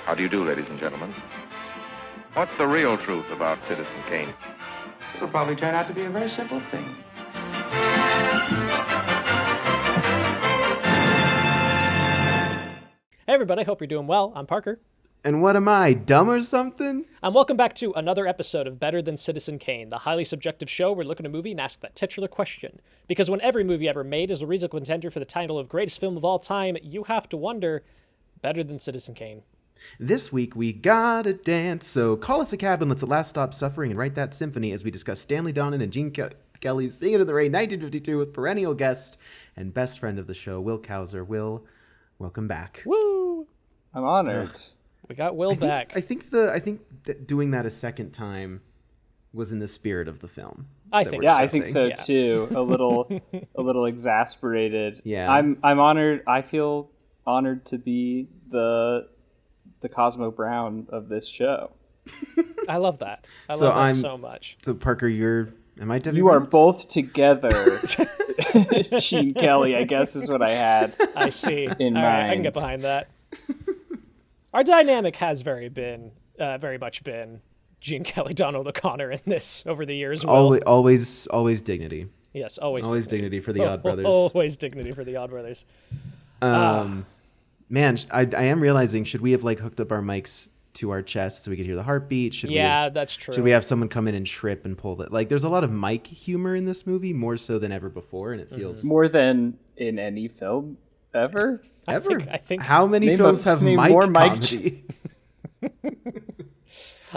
How do you do, ladies and gentlemen? What's the real truth about Citizen Kane? It'll probably turn out to be a very simple thing. Hey everybody, hope you're doing well. I'm Parker. And what am I, dumb or something? And welcome back to another episode of Better Than Citizen Kane, the highly subjective show where we look at a movie and ask that titular question. Because when every movie ever made is a reasonable contender for the title of greatest film of all time, you have to wonder, better than Citizen Kane. This week we gotta dance, so call us a cab and let's at last stop suffering and write that symphony as we discuss Stanley, Donen, and Gene Kelly's Singin in the Rain 1952 with perennial guest and best friend of the show, Wil Cowser. Wil, welcome back. Woo! I'm honored. We got Wil back. I think that doing that a second time was in the spirit of the film. I think so too. A little exasperated. Yeah. I'm honored. I feel honored to be the Cosmo Brown of this show. I love that. I love that so much. So Parker, am I Debbie You are Reynolds? both together. Gene Kelly, I guess, is what I had. I see. In All mind. right, I can get behind that. Our dynamic has very much been Gene Kelly, Donald O'Connor in this over the years. Always dignity. Yes, always dignity for the Aud Brothers. Always dignity for the Aud Brothers. Man, I am realizing, should we have hooked up our mics to our chests so we could hear the heartbeat? That's true. Should we have someone come in and trip and pull it? There's a lot of mic humor in this movie, more so than ever before, and it feels More than in any film ever. ever. I think how many films have mic comedy?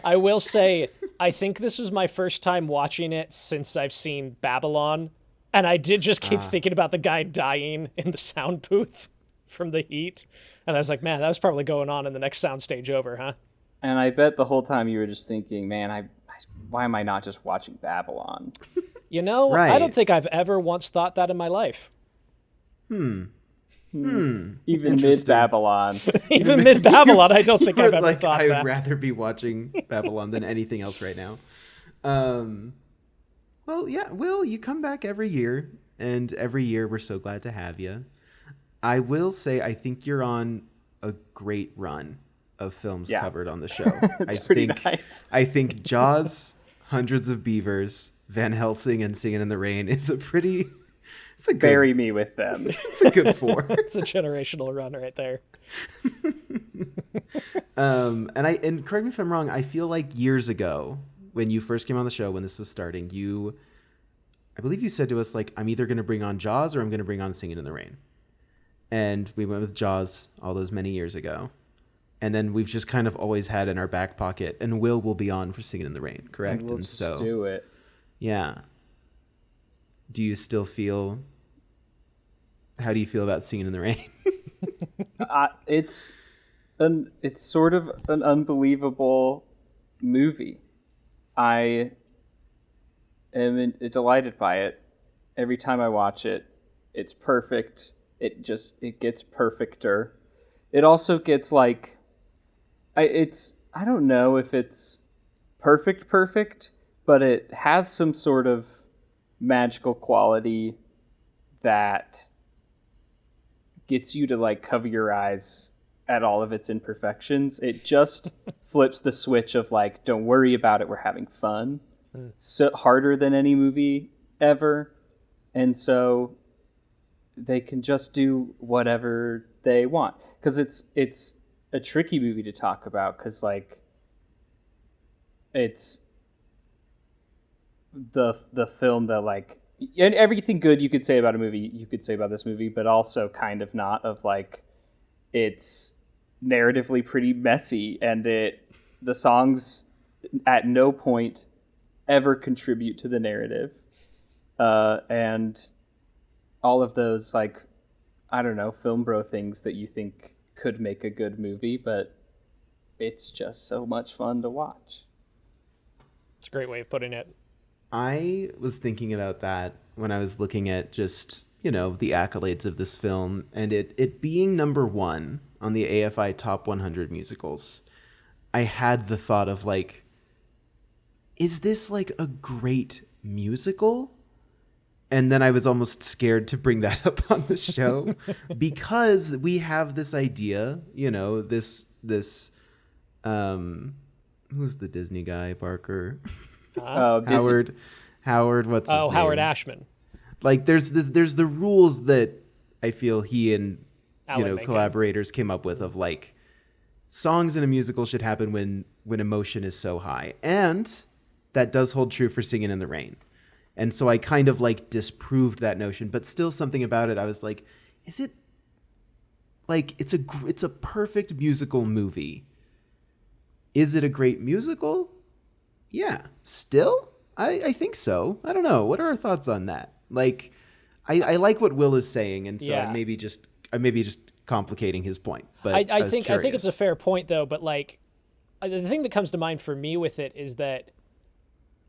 I will say, I think this is my first time watching it since I've seen Babylon, and I did just keep thinking about the guy dying in the sound booth from the heat, and I was like, man, that was probably going on in the next soundstage over, huh? And I bet the whole time you were just thinking, man, why am I not just watching Babylon? Right. I don't think I've ever once thought that in my life. Even mid-Babylon. Even mid-Babylon, I don't think I've ever thought I that. would rather be watching Babylon than anything else right now. Well, yeah, Wil, you come back every year, and every year we're so glad to have you. I will say, I think you're on a great run of films covered on the show. Nice. I think Jaws, Hundreds of Beavers, Van Helsing, and Singin in the Rain is Bury me with them. It's a good four. It's a generational run right there. And correct me if I'm wrong, I feel like years ago when you first came on the show, when this was starting, I believe you said to us, I'm either going to bring on Jaws or I'm going to bring on Singin in the Rain. And we went with Jaws all those many years ago. And then we've just kind of always had in our back pocket, and Wil will be on for Singin in the Rain, correct? And we'll just do it. Yeah. Do you still feel... How do you feel about Singin in the Rain? It's sort of an unbelievable movie. I am delighted by it. Every time I watch it, it's perfect. It gets perfecter. It also gets I don't know if it's perfect, but it has some sort of magical quality that gets you to cover your eyes at all of its imperfections. It just flips the switch of don't worry about it, we're having fun. So harder than any movie ever. And so they can just do whatever they want, because it's a tricky movie to talk about, because it's the film that and everything good you could say about a movie you could say about this movie, but also kind of not, of it's narratively pretty messy, and the songs at no point ever contribute to the narrative, and all of those I don't know, film bro things that you think could make a good movie, but it's just so much fun to watch. It's a great way of putting it. I was thinking about that when I was looking at just, the accolades of this film, and it being number one on the AFI Top 100 musicals. I had the thought of is this a great musical? And then I was almost scared to bring that up on the show because we have this idea, this Who's the Disney guy, Barker? Disney. Howard, what's his name? Howard Ashman. Like there's the rules that I feel he and Alan Menken. collaborators came up with of like songs in a musical should happen when emotion is so high. And that does hold true for Singin' in the Rain. And so I kind of like disproved that notion, but still something about it I was like, is it like it's a perfect musical movie. Is it a great musical? Yeah. Still? I think so. I don't know. What are our thoughts on that? Like I like what Will is saying, and so I may be just complicating his point. But I think it's a fair point though, but like the thing that comes to mind for me with it is that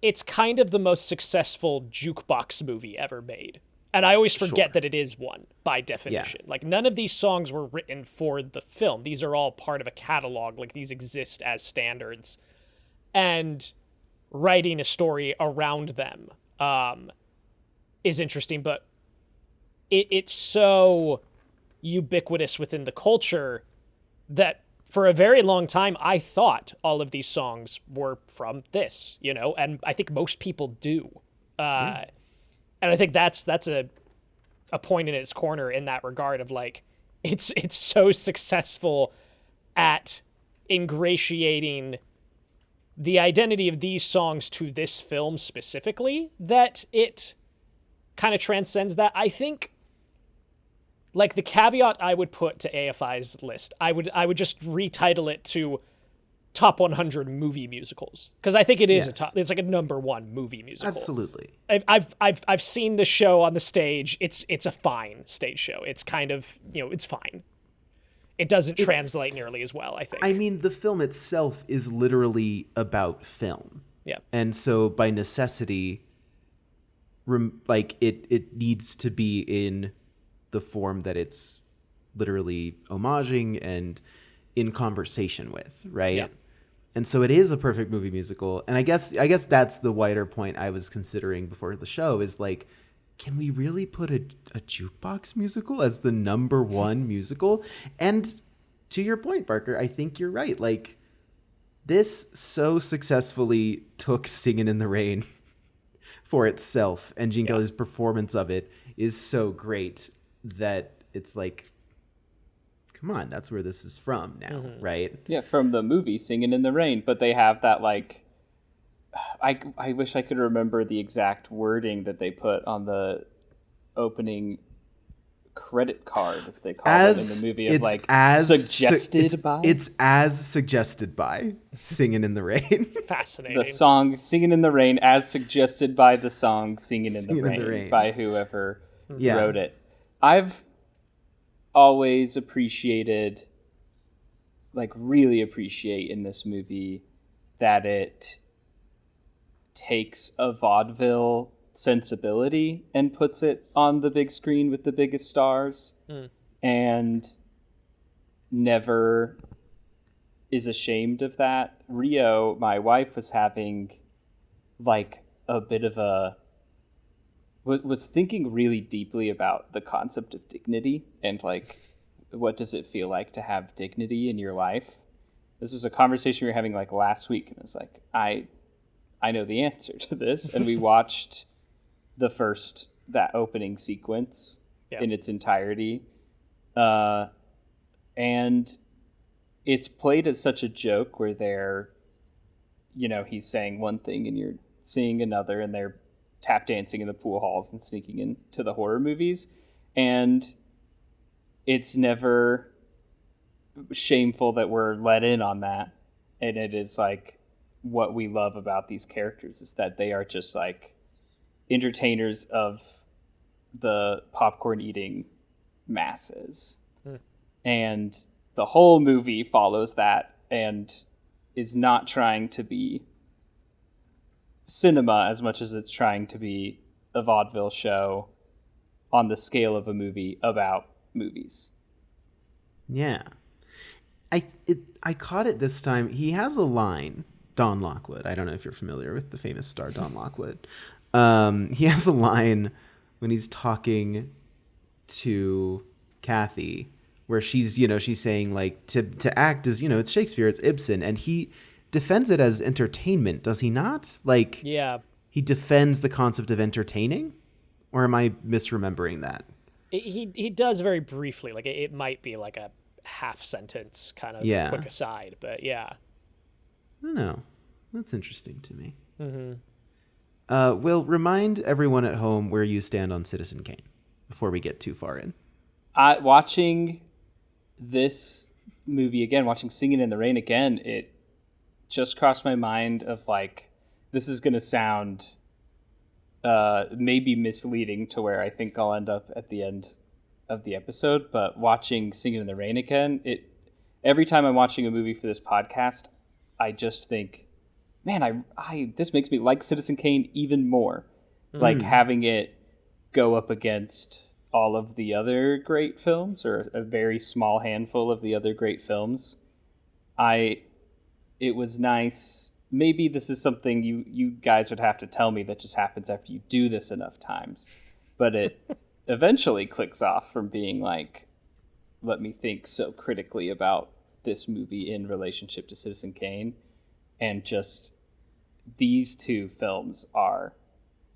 it's kind of the most successful jukebox movie ever made. And I always forget that it is one by definition. Yeah. Like none of these songs were written for the film. These are all part of a catalog. Like these exist as standards. And writing a story around them is interesting, but it's so ubiquitous within the culture that for a very long time, I thought all of these songs were from this, and I think most people do. And I think that's a point in its corner in that regard of like, it's so successful at ingratiating the identity of these songs to this film specifically that it kind of transcends that. I think like the caveat I would put to AFI's list, I would just retitle it to top 100 movie musicals, because I think it is it's like a number one movie musical. Absolutely. I've seen the show on the stage. It's a fine stage show. It's kind of, it's fine. It doesn't translate nearly as well, I think. I mean, the film itself is literally about film. Yeah. And so by necessity, like it needs to be in the form that it's literally homaging and in conversation with, right? Yeah. And so it is a perfect movie musical. And I guess that's the wider point I was considering before the show is like, can we really put a jukebox musical as the number one musical? And to your point, Barker, I think you're right. Like, this so successfully took Singin' in the Rain for itself, and Gene Kelly's performance of it is so great that it's like, come on, that's where this is from now, right? Yeah, from the movie Singin' in the Rain. But they have that, like, I wish I could remember the exact wording that they put on the opening credit card, as they call it in the movie, of like suggested by. It's as suggested by Singin' in the Rain. Fascinating. The song Singin' in the Rain as suggested by the song Singin' in the Rain by whoever wrote it. I've always appreciated, like really appreciate in this movie, that it takes a vaudeville sensibility and puts it on the big screen with the biggest stars and never is ashamed of that. Rio, my wife, was having like a bit of was thinking really deeply about the concept of dignity and like, what does it feel like to have dignity in your life? This was a conversation we were having like last week, and I was like, I know the answer to this. And we watched that opening sequence in its entirety. And it's played as such a joke where they're, he's saying one thing and you're seeing another, and they're tap dancing in the pool halls and sneaking into the horror movies. And it's never shameful that we're let in on that. And it is like, what we love about these characters is that they are just like entertainers of the popcorn eating masses. And the whole movie follows that and is not trying to be cinema as much as it's trying to be a vaudeville show on the scale of a movie about movies. Yeah. I caught it this time. He has a line, Don Lockwood. I don't know if you're familiar with the famous star Don Lockwood. He has a line when he's talking to Kathy where she's saying like to act is, it's Shakespeare, it's Ibsen, and he defends it as entertainment, does he not? Like, yeah, he defends the concept of entertaining, or am I misremembering that? He does very briefly, like it might be like a half sentence kind of quick aside, but yeah. I don't know. That's interesting to me. Mm-hmm. Will, remind everyone at home where you stand on Citizen Kane before we get too far in. Watching this movie again, watching Singin' in the Rain again, it just crossed my mind of like, this is going to sound maybe misleading to where I think I'll end up at the end of the episode, but watching Singin' in the Rain again, every time I'm watching a movie for this podcast, I just think, man, this makes me like Citizen Kane even more. Like having it go up against all of the other great films, or a very small handful of the other great films. It was nice. Maybe this is something you guys would have to tell me that just happens after you do this enough times. But it eventually clicks off from being like, let me think so critically about this movie in relationship to Citizen Kane. And just these two films are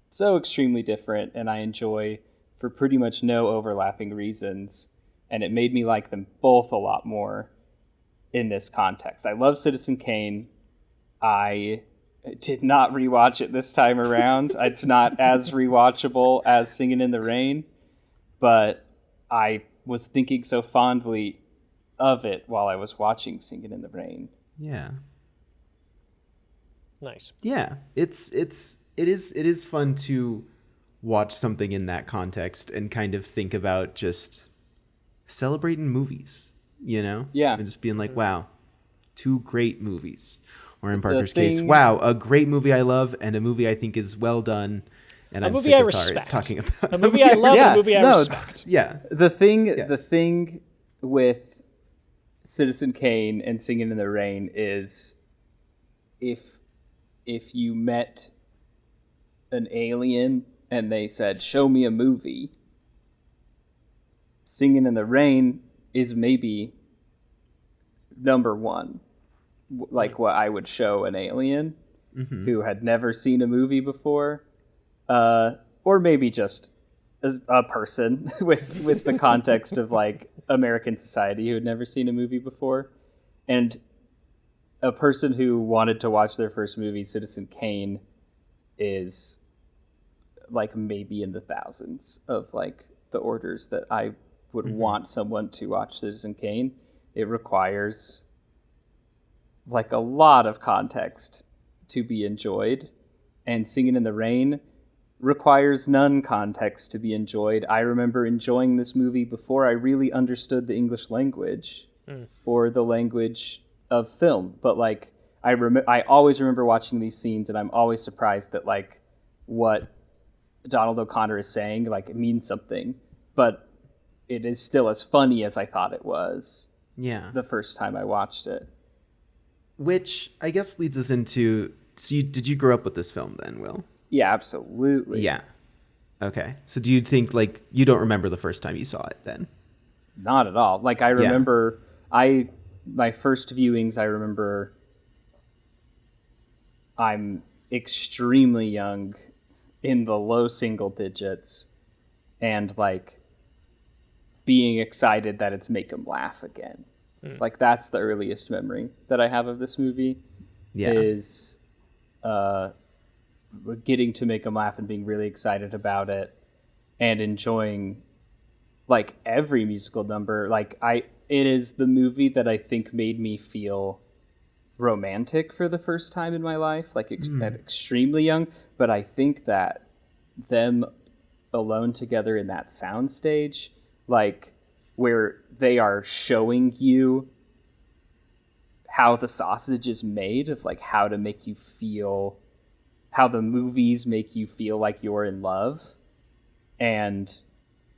so extremely different, and I enjoy for pretty much no overlapping reasons. And it made me like them both a lot more in this context. I love Citizen Kane. I did not rewatch it this time around. It's not as rewatchable as Singin' in the Rain, but I was thinking so fondly of it while I was watching Singin' in the Rain. Yeah. Nice. Yeah. It is fun to watch something in that context and kind of think about just celebrating movies, Yeah. and just being like, wow, two great movies. Or in Parker's case, wow, a great movie I love and a movie I think is well done, and I'm sick of talking about a movie I love, a movie I respect. Yeah. The thing with Citizen Kane and Singin' in the Rain is if you met an alien and they said, show me a movie, Singin' in the Rain is maybe number one, like what I would show an alien who had never seen a movie before, or maybe just as a person with the context of like American society who had never seen a movie before. And a person who wanted to watch their first movie, Citizen Kane, is like maybe in the thousands of like the orders that I would want someone to watch Citizen Kane. It requires like a lot of context to be enjoyed, and Singin' in the Rain requires none context to be enjoyed. I remember enjoying this movie before I really understood the English language or the language of film. But like I always remember watching these scenes, and I'm always surprised that like what Donald O'Connor is saying, like, it means something, but it is still as funny as I thought it was. Yeah. The first time I watched it. Which I guess leads us into, did you grow up with this film then, Will? Yeah, absolutely. Yeah. Okay. So do you think like you don't remember the first time you saw it then? Not at all. Like I remember my first viewings, I remember I'm extremely young, in the low single digits, and like being excited that it's make 'em laugh again. Like that's the earliest memory that I have of this movie. Yeah. Is getting to make 'em laugh and being really excited about it and enjoying like every musical number. Like it is the movie that I think made me feel romantic for the first time in my life, like at extremely young. But I think that them alone together in that soundstage, like where they are showing you how the sausage is made, of like how to make you feel, how the movies make you feel like you're in love. And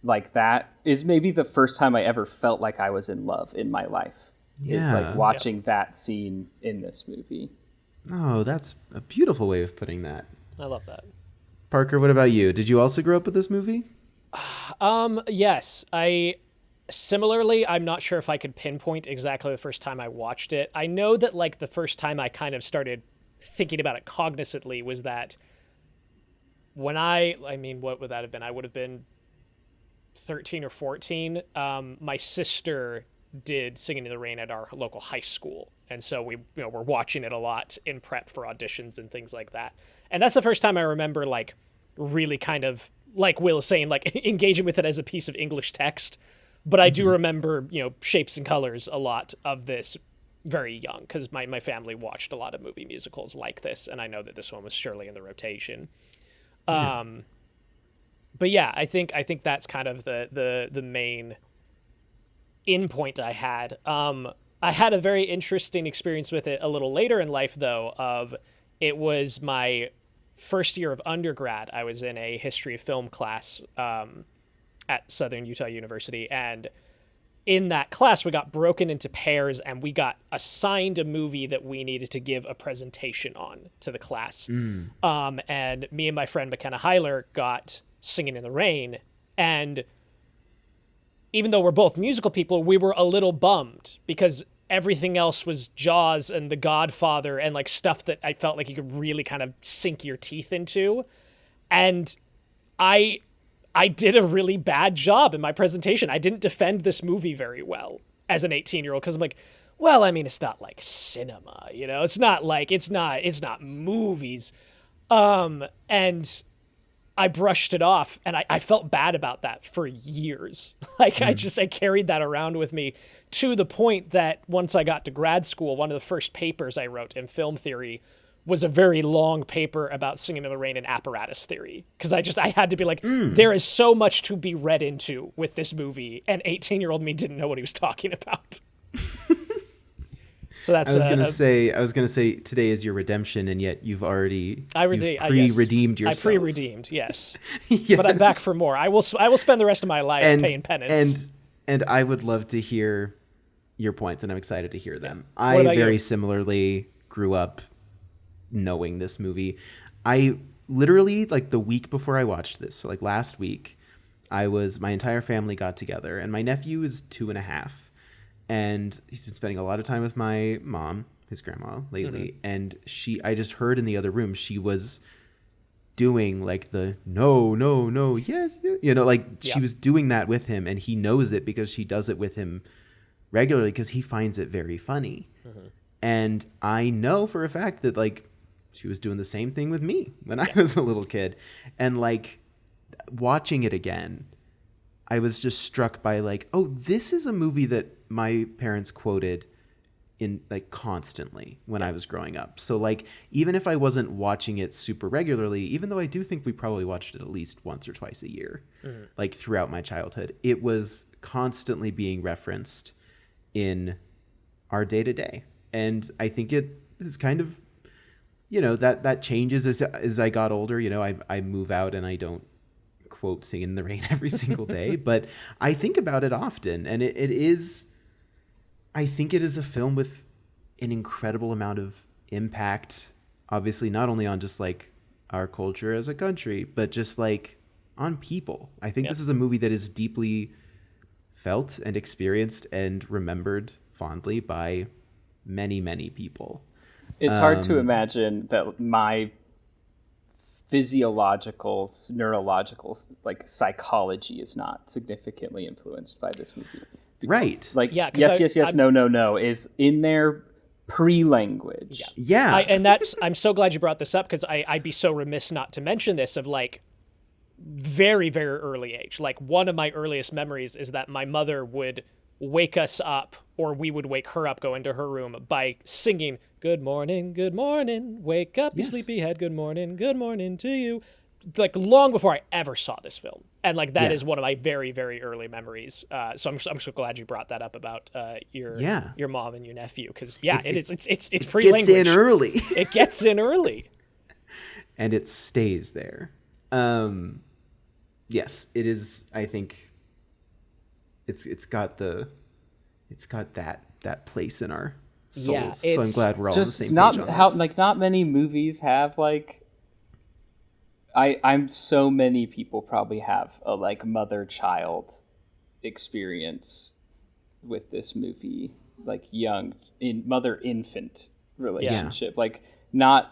like that is maybe the first time I ever felt like I was in love in my life. Yeah. It's like watching that scene in this movie. Oh, that's a beautiful way of putting that. I love that. Parker, what about you? Did you also grow up with this movie? Yes. I Similarly, I'm not sure if I could pinpoint exactly the first time I watched it. I know that like the first time I kind of started thinking about it cognizantly was that when what would that have been? I would have been 13 or 14. My sister did Singin' in the Rain at our local high school. And so we were watching it a lot in prep for auditions and things like that. And that's the first time I remember like really kind of, like Will is saying, like engaging with it as a piece of English text. But I do remember, shapes and colors a lot of this very young, because my family watched a lot of movie musicals like this, and I know that this one was surely in the rotation. Yeah. But yeah, I think that's kind of the main in point I had. I had a very interesting experience with it a little later in life, though. It was my first year of undergrad. I was in a history of film class at Southern Utah University, and in that class we got broken into pairs and we got assigned a movie that we needed to give a presentation on to the class. And me and my friend McKenna Heiler got Singin' in the Rain, and even though we're both musical people, we were a little bummed because everything else was Jaws and The Godfather and like stuff that I felt like you could really kind of sink your teeth into. And I did a really bad job in my presentation. I didn't defend this movie very well as an 18-year-old because I'm like, well, I mean, it's not like cinema, it's not movies. And I brushed it off, and I felt bad about that for years. Like I carried that around with me to the point that once I got to grad school, one of the first papers I wrote in film theory was a very long paper about Singin' in the Rain and apparatus theory. Because I had to be like, there is so much to be read into with this movie, and 18-year-old me didn't know what he was talking about. So that's. I was gonna say today is your redemption, and yet you've pre-redeemed yourself. I pre-redeemed, yes. Yes. But I'm back for more. I will spend the rest of my life paying penance. And I would love to hear your points, and I'm excited to hear them. I very similarly grew up knowing this movie. I literally, like the week before I watched this, so like last week, my entire family got together, and my nephew is 2.5, and he's been spending a lot of time with my mom, his grandma, lately. And I just heard in the other room, she was doing like the no, yes, she was doing that with him, and he knows it because she does it with him regularly because he finds it very funny. And I know for a fact that like she was doing the same thing with me when I was a little kid. And like watching it again, I was just struck by like, oh, this is a movie that my parents quoted in like constantly when I was growing up. So like, even if I wasn't watching it super regularly, even though I do think we probably watched it at least once or twice a year, like throughout my childhood, it was constantly being referenced in our day to day. And I think it is kind of, that changes as I got older. I move out and I don't quote Singin' in the Rain every single day, but I think about it often. And I think it is a film with an incredible amount of impact, obviously not only on just like our culture as a country, but just like on people. I think this is a movie that is deeply felt and experienced and remembered fondly by many, many people. It's hard to imagine that my physiological, neurological, like psychology is not significantly influenced by this movie. Right. Like, yes, no is in there pre-language. Yeah. I'm so glad you brought this up because I'd be so remiss not to mention this of like very, very early age. Like one of my earliest memories is that my mother would wake us up, or we would wake her up, go into her room by singing, good morning, wake up, you sleepyhead, good morning to you. Like long before I ever saw this film. And like that is one of my very, very early memories. So I'm so glad you brought that up about your mom and your nephew, because it's pre-language. It gets in early. It gets in early. And it stays there. Yes, it is. I think it's got that place in our souls. So I'm glad we're all on the same page on this. Not many movies have like. I'm so many people probably have a like mother-child experience with this movie, like young in mother-infant relationship. Like not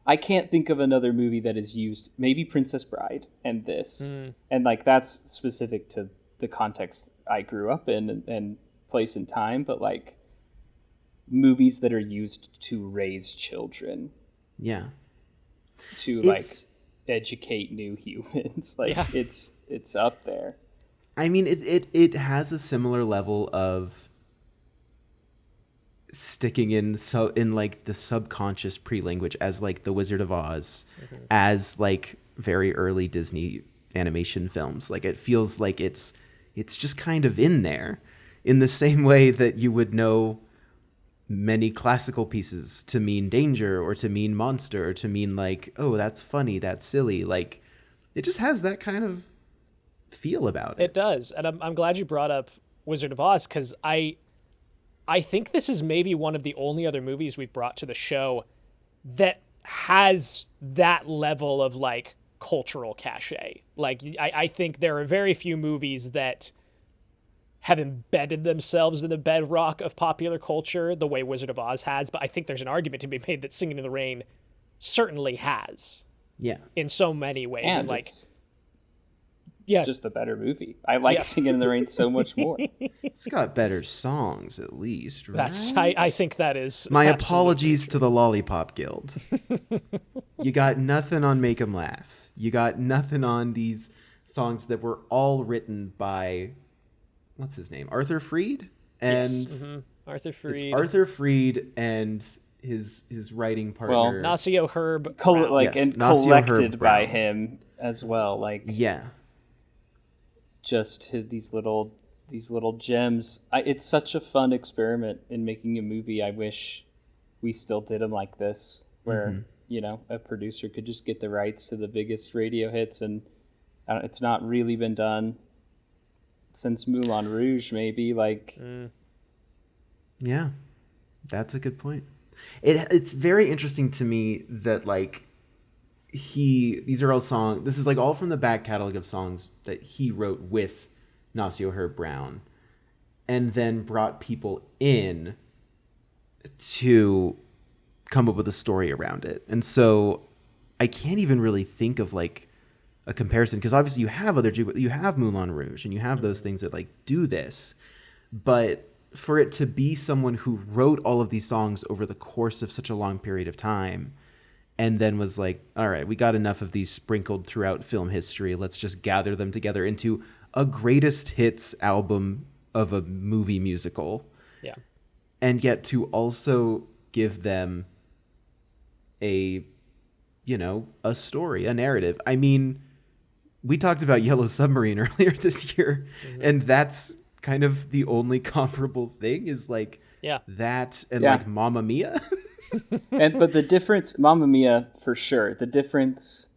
I can't think of another movie that is used, maybe Princess Bride and this. And like that's specific to the context I grew up in and place and time, but like movies that are used to raise children. Yeah. To like educate new humans. Like it's up there. I mean, it has a similar level of sticking in like the subconscious pre-language as like The Wizard of Oz, as like very early Disney animation films. Like it feels like it's just kind of in there, in the same way that you would know many classical pieces to mean danger or to mean monster or to mean like, oh, that's funny, that's silly. Like it just has that kind of feel about it. It does. And I'm glad you brought up Wizard of Oz, because I think this is maybe one of the only other movies we've brought to the show that has that level of like cultural cachet. Like I think there are very few movies that have embedded themselves in the bedrock of popular culture the way Wizard of Oz has, but I think there's an argument to be made that Singin' in the Rain certainly has. Yeah. In so many ways. And like it's just a better movie. I like Singin' in the Rain so much more. It's got better songs, at least, right? I think that is my apologies to the Lollipop Guild. You got nothing on Make 'Em Laugh. You got nothing on these songs that were all written by, what's his name? Arthur Freed? And Arthur Freed. It's Arthur Freed and his writing partner. Nasio Herb. Collected by him as well. Like just these little gems. It's such a fun experiment in making a movie. I wish we still did them like this, where you know, a producer could just get the rights to the biggest radio hits, and it's not really been done since Moulin Rouge, maybe. Like yeah, that's a good point. It's very interesting to me that like these are all songs, this is like all from the back catalog of songs that he wrote with Nasio Herb Brown, and then brought people in to come up with a story around it. And so I can't even really think of like a comparison, because obviously you have Moulin Rouge and you have those things that like do this, but for it to be someone who wrote all of these songs over the course of such a long period of time, and then was like, all right, we got enough of these sprinkled throughout film history, let's just gather them together into a greatest hits album of a movie musical. Yeah. And yet to also give them a story, a narrative. I mean, we talked about Yellow Submarine earlier this year, and that's kind of the only comparable thing is like that and like Mamma Mia. But the difference, Mamma Mia for sure, the difference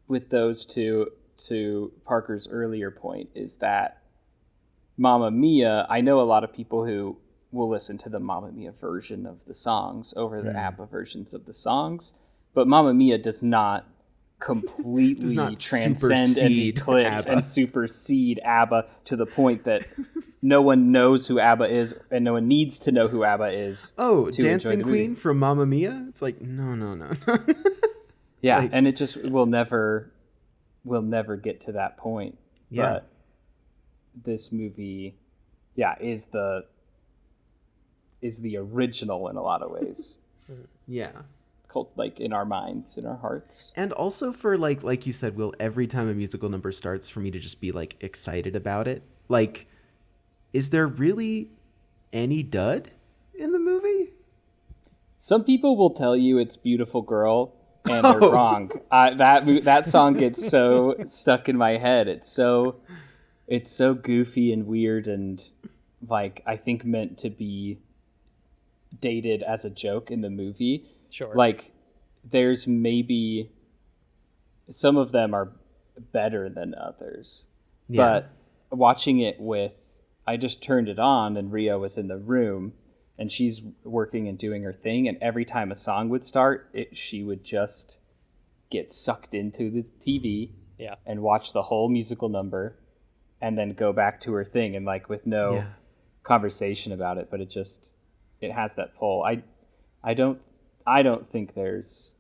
with those two, to Parker's earlier point, is that Mamma Mia, I know a lot of people who will listen to the Mamma Mia version of the songs over the ABBA versions of the songs, but Mamma Mia does not completely transcend and eclipse and supersede ABBA to the point that no one knows who ABBA is and no one needs to know who ABBA is. Oh, Dancing Queen from Mamma Mia? It's like, no. Yeah, like, and it just will never get to that point. Yeah. But this movie, is the original in a lot of ways. Yeah. Like in our minds, in our hearts. And also for like you said, Will, every time a musical number starts, for me to just be like excited about it. Like, is there really any dud in the movie? Some people will tell you it's Beautiful Girl, and they're wrong. That song gets so stuck in my head. It's so goofy and weird, and like I think meant to be dated as a joke in the movie. Sure. Like there's maybe some of them are better than others. But watching it I just turned it on and Rio was in the room and she's working and doing her thing, and every time a song would start, she would just get sucked into the TV Yeah. and watch the whole musical number and then go back to her thing and like with no conversation about it, but it has that pull. I don't think there's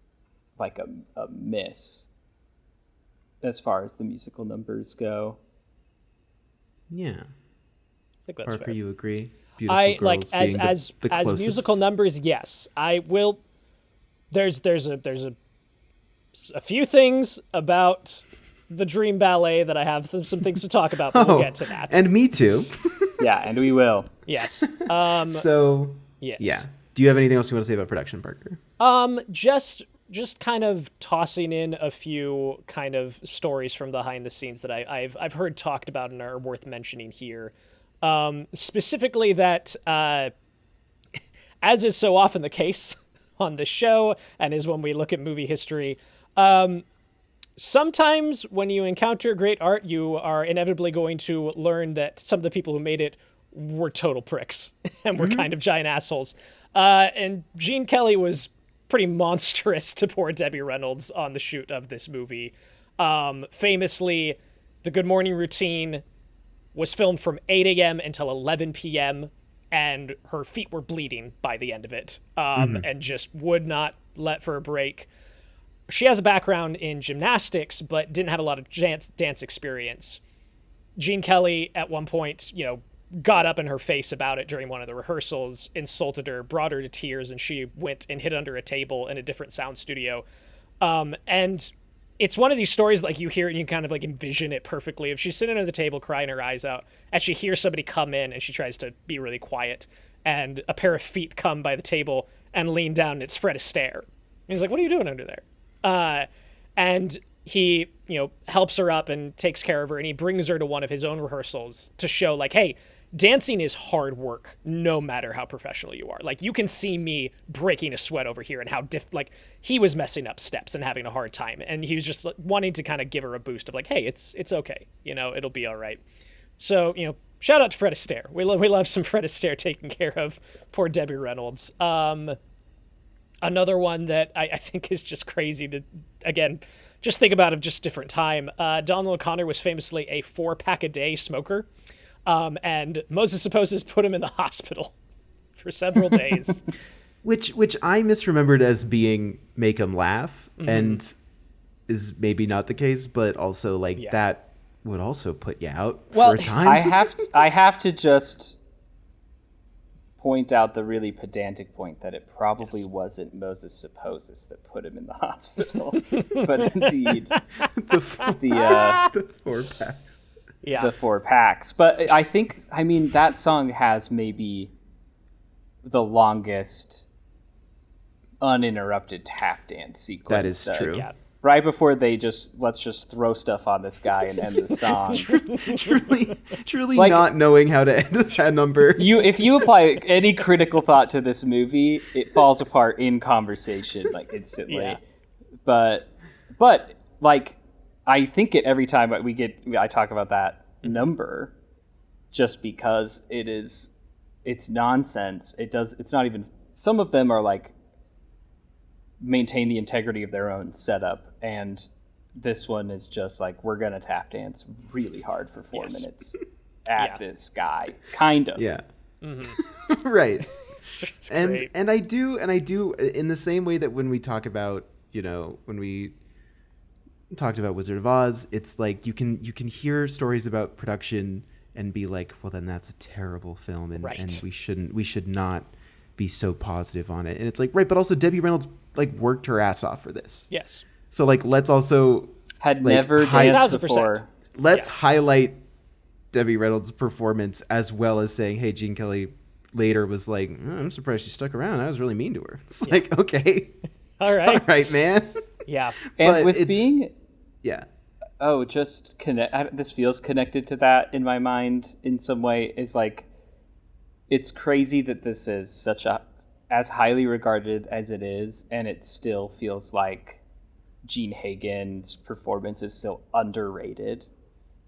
like a miss as far as the musical numbers go. Yeah. I think that's Parker, fair. you agree? Beautiful I Girls like being as the as closest. musical numbers. Yes, I will. There's a few things about the Dream Ballet that I have some things to talk about, but we'll get to that. And me too. Yeah, and we will. Yes. So Yes. yeah. Do you have anything else you want to say about production, Parker? Just kind of tossing in a few kind of stories from behind the scenes that I've heard talked about and are worth mentioning here. Specifically that, as is so often the case on this show and is when we look at movie history, sometimes when you encounter great art, you are inevitably going to learn that some of the people who made it were total pricks and were kind of giant assholes. And Gene Kelly was pretty monstrous to poor Debbie Reynolds on the shoot of this movie. Famously, the Good Morning Routine was filmed from 8 a.m. until 11 p.m., and her feet were bleeding by the end of it, and just would not let for a break. She has a background in gymnastics, but didn't have a lot of dance experience. Gene Kelly, at one point, got up in her face about it during one of the rehearsals, insulted her, brought her to tears, and she went and hid under a table in a different sound studio. And it's one of these stories, like, you hear it and you kind of like envision it perfectly. If she's sitting under the table crying her eyes out, and she hears somebody come in and she tries to be really quiet, and a pair of feet come by the table and lean down, and it's Fred Astaire. And he's like, "What are you doing under there?" And he, helps her up and takes care of her, and he brings her to one of his own rehearsals to show, like, hey, dancing is hard work, no matter how professional you are. Like, you can see me breaking a sweat over here and how he was messing up steps and having a hard time. And he was just wanting to kind of give her a boost of like, hey, it's okay. It'll be all right. So, shout out to Fred Astaire. We love some Fred Astaire taking care of poor Debbie Reynolds. Another one that I think is just crazy to, again, just think about of just different time. Donald O'Connor was famously a 4-pack a day smoker. And Moses Supposes put him in the hospital for several days. Which I misremembered as being make him laugh, and is maybe not the case, but also that would also put you out for a time. I have to just point out the really pedantic point that it probably wasn't Moses Supposes that put him in the hospital, but indeed the 4-packs. Yeah. The 4-packs. But I mean, that song has maybe the longest uninterrupted tap dance sequence. That is true. Yeah. Right before let's just throw stuff on this guy and end the song. truly not knowing how to end that number. If you apply any critical thought to this movie, it falls apart in conversation, instantly. Yeah. But I think it every time I talk about that number, just because it's nonsense. It's not even, some of them are maintain the integrity of their own setup, and this one is just we're gonna tap dance really hard for 4 minutes at this guy, kind of. Yeah. Right. It's great. And I do in the same way that when we talk about, when we talked about Wizard of Oz, it's you can hear stories about production and be like, well, then that's a terrible film, and we should not be so positive on it. And it's right, but also Debbie Reynolds worked her ass off for this. Yes. So let's also had never danced before. Let's highlight Debbie Reynolds' performance, as well as saying, hey, Gene Kelly later was I'm surprised she stuck around. I was really mean to her. It's okay. All right, man. Yeah. And but with being... Yeah. Oh, just connect. This feels connected to that in my mind in some way. Is it's crazy that this is as highly regarded as it is, and it still feels like Gene Hagen's performance is still underrated.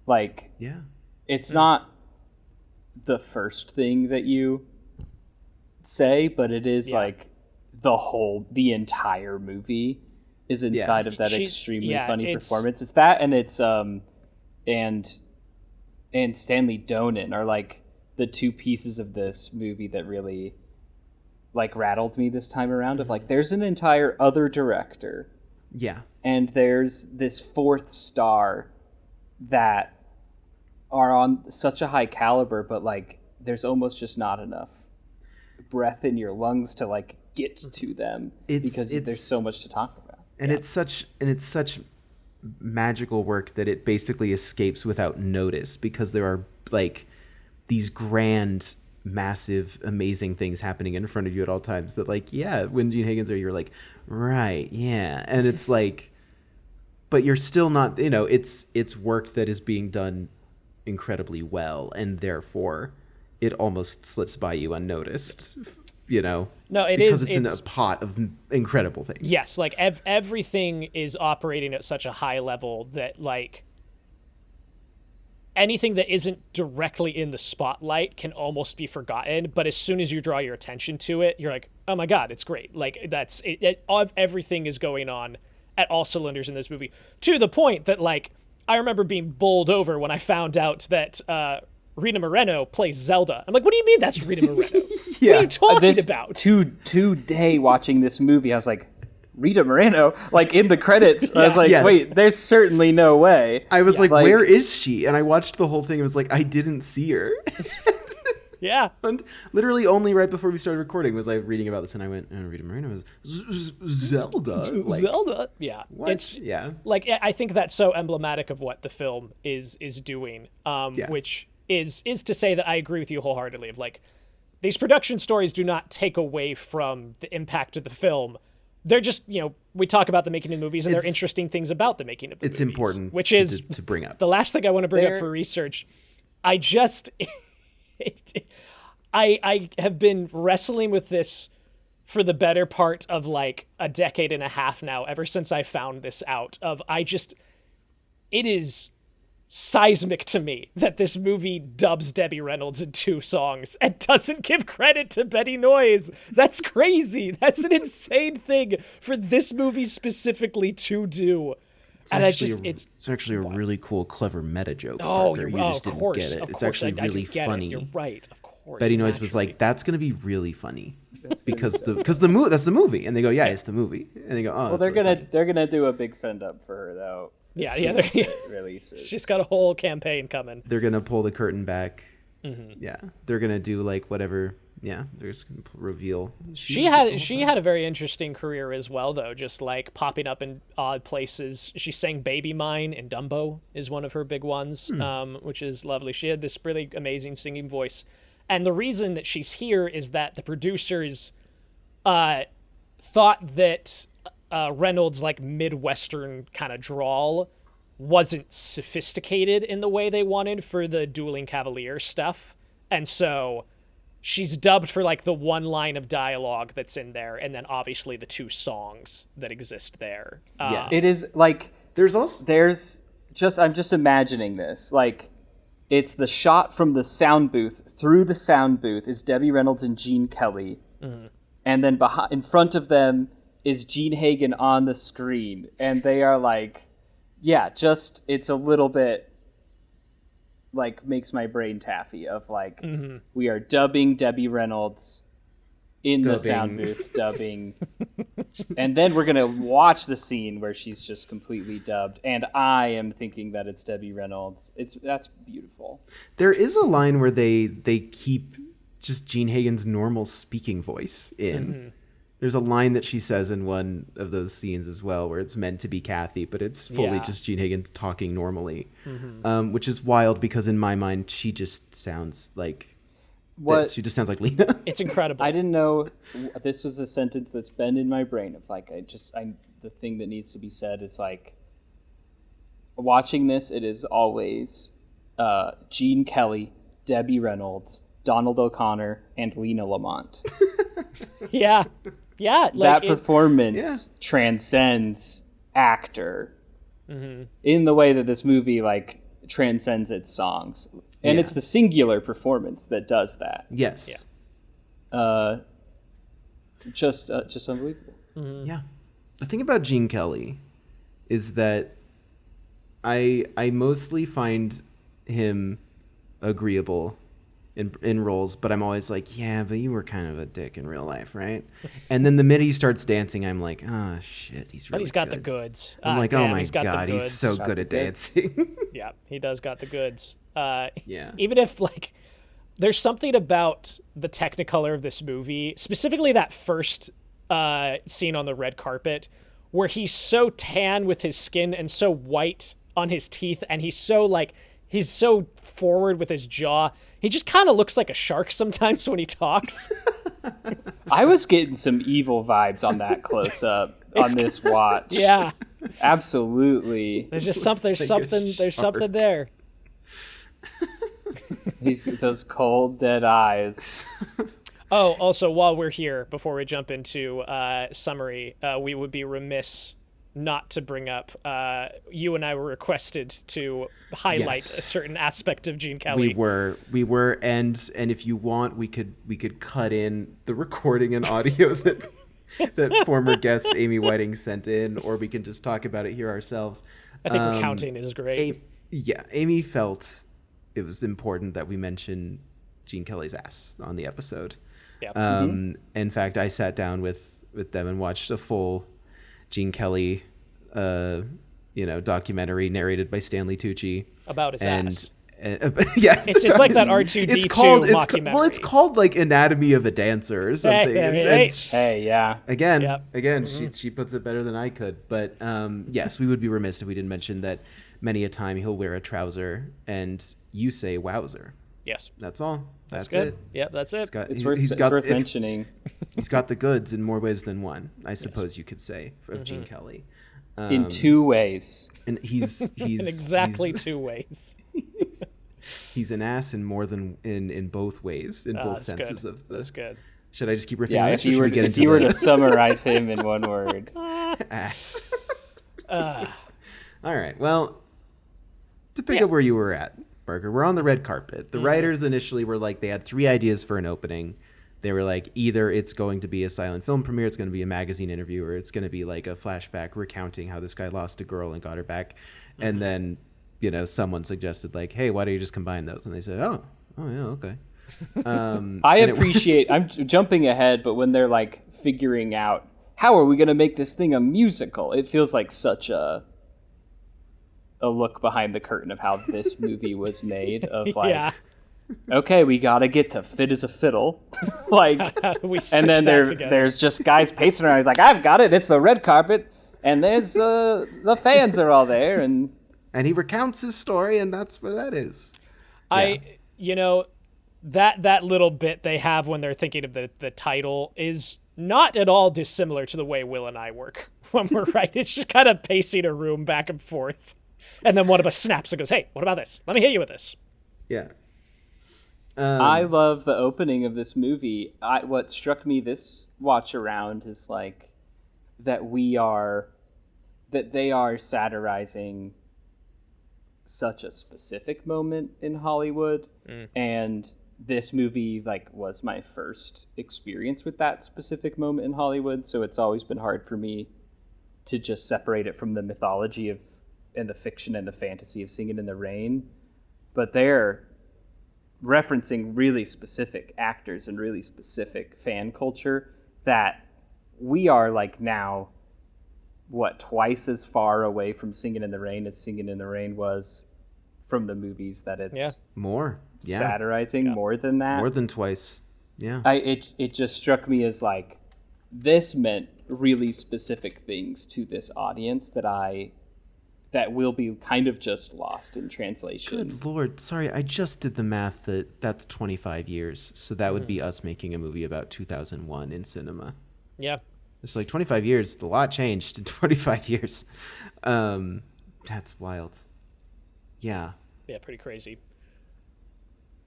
It's not the first thing that you say, but it is the entire movie. is inside of that She's- extremely yeah, funny it's- performance. It's that, and it's and Stanley Donen are like the two pieces of this movie that really like rattled me this time around. Of like, there's an entire other director, Yeah. and there's this fourth star that are on such a high caliber, but like there's almost just not enough breath in your lungs to like get to them because there's so much to talk about. And it's such magical work that it basically escapes without notice, because there are like these grand, massive, amazing things happening in front of you at all times that, like, yeah, when Gene Hagen's there, you're like, right, yeah. And it's like, but you're still not, it's work that is being done incredibly well, and therefore it almost slips by you unnoticed, No, because it's in a pot of incredible things. Yes, like everything is operating at such a high level that like anything that isn't directly in the spotlight can almost be forgotten. But as soon as you draw your attention to it, you're like, oh my God, it's great. Like that's it. Everything is going on at all cylinders in this movie, to the point that like I remember being bowled over when I found out that Rita Moreno plays Zelda. I'm like, what do you mean that's Rita Moreno? What are you talking about? Today watching this movie, I was like, Rita Moreno, like in the credits. I was like, Yes. wait, there's certainly no way. I was like, where is she? And I watched the whole thing and was like, I didn't see her. Yeah. And literally only right before we started recording was I reading about this, and I went, Rita Moreno was Zelda. Like, Zelda. Yeah. what? It's like, I think that's so emblematic of what the film is doing, which is to say that I agree with you wholeheartedly of like, these production stories do not take away from the impact of the film. They're just, we talk about the making of the movies, and there are interesting things about the making of the movies. It's important which is to bring up. The last thing I want to bring up for research. I just, I have been wrestling with this for the better part of like a decade and a half now, ever since I found this out. It is seismic to me that this movie dubs Debbie Reynolds in 2 songs and doesn't give credit to Betty Noyes. That's crazy. That's an insane thing for this movie specifically to do. It's actually a really cool, clever meta joke. Oh, Parker. You just didn't get it. It's actually really funny. You're right. Of course. Betty Noyes was like, "That's gonna be really funny," because that's the movie, and they go, "Yeah, it's the movie," and they go, "Oh." Well, they're gonna do a big send up for her though. Yeah. Releases. She's got a whole campaign coming. They're gonna pull the curtain back. Mm-hmm. Yeah, they're gonna do like whatever. Yeah, they're just gonna reveal. She had a very interesting career as well, though. Just like popping up in odd places. She sang "Baby Mine" in Dumbo is one of her big ones, which is lovely. She had this really amazing singing voice, and the reason that she's here is that the producers thought that Reynolds' like Midwestern kind of drawl wasn't sophisticated in the way they wanted for the Dueling Cavalier stuff, and so she's dubbed for like the one line of dialogue that's in there, and then obviously the 2 songs that exist there. Yes. It is like I'm just imagining this. Like, it's the shot from the sound booth. Through the sound booth is Debbie Reynolds and Gene Kelly, and then in front of them is Gene Hagen on the screen, and they are like, it's a little bit like makes my brain taffy of like, we are dubbing Debbie Reynolds in the sound booth, dubbing, and then we're gonna watch the scene where she's just completely dubbed, and I am thinking that it's Debbie Reynolds. That's beautiful. There is a line where they keep just Gene Hagen's normal speaking voice in. There's a line that she says in one of those scenes as well, where it's meant to be Kathy, but it's fully just Gene Hagen talking normally, which is wild because in my mind she just sounds like this. She just sounds like Lena. It's incredible. I didn't know this was a sentence that's been in my brain of like the thing that needs to be said is like, watching this, it is always Gene Kelly, Debbie Reynolds, Donald O'Connor, and Lena Lamont. Yeah. Like that performance transcends actor in the way that this movie like transcends its songs, and it's the singular performance that does that. Yes. Yeah. Just unbelievable. Yeah. the thing about Gene Kelly is that I mostly find him agreeable in roles, but I'm always like, yeah, but you were kind of a dick in real life, right? And then the minute he starts dancing, I'm like, oh shit, he's really But he's got good. the goods. I'm like, damn, oh my he's got god, the goods. he's so good at dancing. Yeah, he does got the goods. Yeah. Even if, like, there's something about the Technicolor of this movie, specifically that first scene on the red carpet, where he's so tan with his skin and so white on his teeth, and he's so forward with his jaw. He just kind of looks like a shark sometimes when he talks. I was getting some evil vibes on that close up on this watch. Yeah. Absolutely. There's just something there. Those cold, dead eyes. Oh, also, while we're here, before we jump into summary, we would be remiss not to bring up, you and I were requested to highlight Yes. a certain aspect of Gene Kelly. We were, and if you want, we could cut in the recording and audio that former guest Amy Whiting sent in, or we can just talk about it here ourselves. I think recounting is great. Amy felt it was important that we mention Gene Kelly's ass on the episode. Yeah. In fact, I sat down with them and watched a full Gene Kelly, documentary narrated by Stanley Tucci About his ass. Yeah, it's like that R2-D2 mockumentary. It's called like Anatomy of a Dancer or something. Yeah. Again, she puts it better than I could. But yes, we would be remiss if we didn't mention that many a time he'll wear a trouser and you say "wowzer." Yes, that's all. That's good. it. Yeah, that's it. It's worth mentioning. He's got the goods in more ways than one, I suppose you could say, of Gene Kelly. In two ways. And he's in exactly two ways. He's an ass in more than in both ways, in both senses of the. That's good. Should I just keep riffing? Yeah, if you were to summarize him in one word, ass. All right. Well, to pick up where you were at, Barker, we're on the red carpet. The writers initially were like, they had 3 ideas for an opening. They were like, either it's going to be a silent film premiere, it's going to be a magazine interview, or it's going to be like a flashback recounting how this guy lost a girl and got her back. And then, someone suggested like, hey, why don't you just combine those? And they said, oh yeah, okay. I'm jumping ahead, but when they're like figuring out how are we going to make this thing a musical, it feels like such a look behind the curtain of how this movie was made, of like, okay, we got to get to Fit as a Fiddle. Like, and then there's just guys pacing around. He's like, I've got it. It's the red carpet. And there's the fans are all there. And he recounts his story, and that's what that is. That little bit they have when they're thinking of the title is not at all dissimilar to the way Will and I work when we're writing. It's just kind of pacing a room back and forth. And then one of us snaps and goes, hey, what about this? Let me hit you with this. Yeah. I love the opening of this movie. What struck me this watch around is like that they are satirizing such a specific moment in Hollywood. And this movie like was my first experience with that specific moment in Hollywood. So it's always been hard for me to just separate it from the mythology and the fiction and the fantasy of Singin' in the Rain. But they're referencing really specific actors and really specific fan culture that we are like now, twice as far away from Singin' in the Rain as Singin' in the Rain was from the movies that it's more satirizing, more than that. More than twice. Yeah. It just struck me as like, this meant really specific things to this audience that will be kind of just lost in translation. Good Lord. Sorry, I just did the math that's 25 years. So that would be us making a movie about 2001 in cinema. Yeah. It's like 25 years. A lot changed in 25 years. That's wild. Yeah. Yeah, pretty crazy.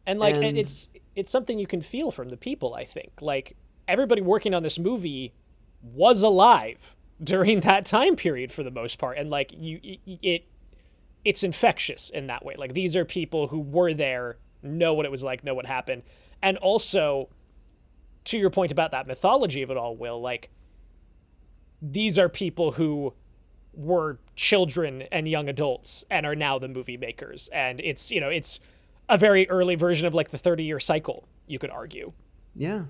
And like, and it's something you can feel from the people, I think. Like, everybody working on this movie was alive during that time period for the most part, and like it's infectious in that way. Like, these are people who were there, know what it was like, know what happened. And also, to your point about that mythology of it all, Will, like, these are people who were children and young adults and are now the movie makers. And it's, you know, it's a very early version of like the 30-year cycle, you could argue. Yeah.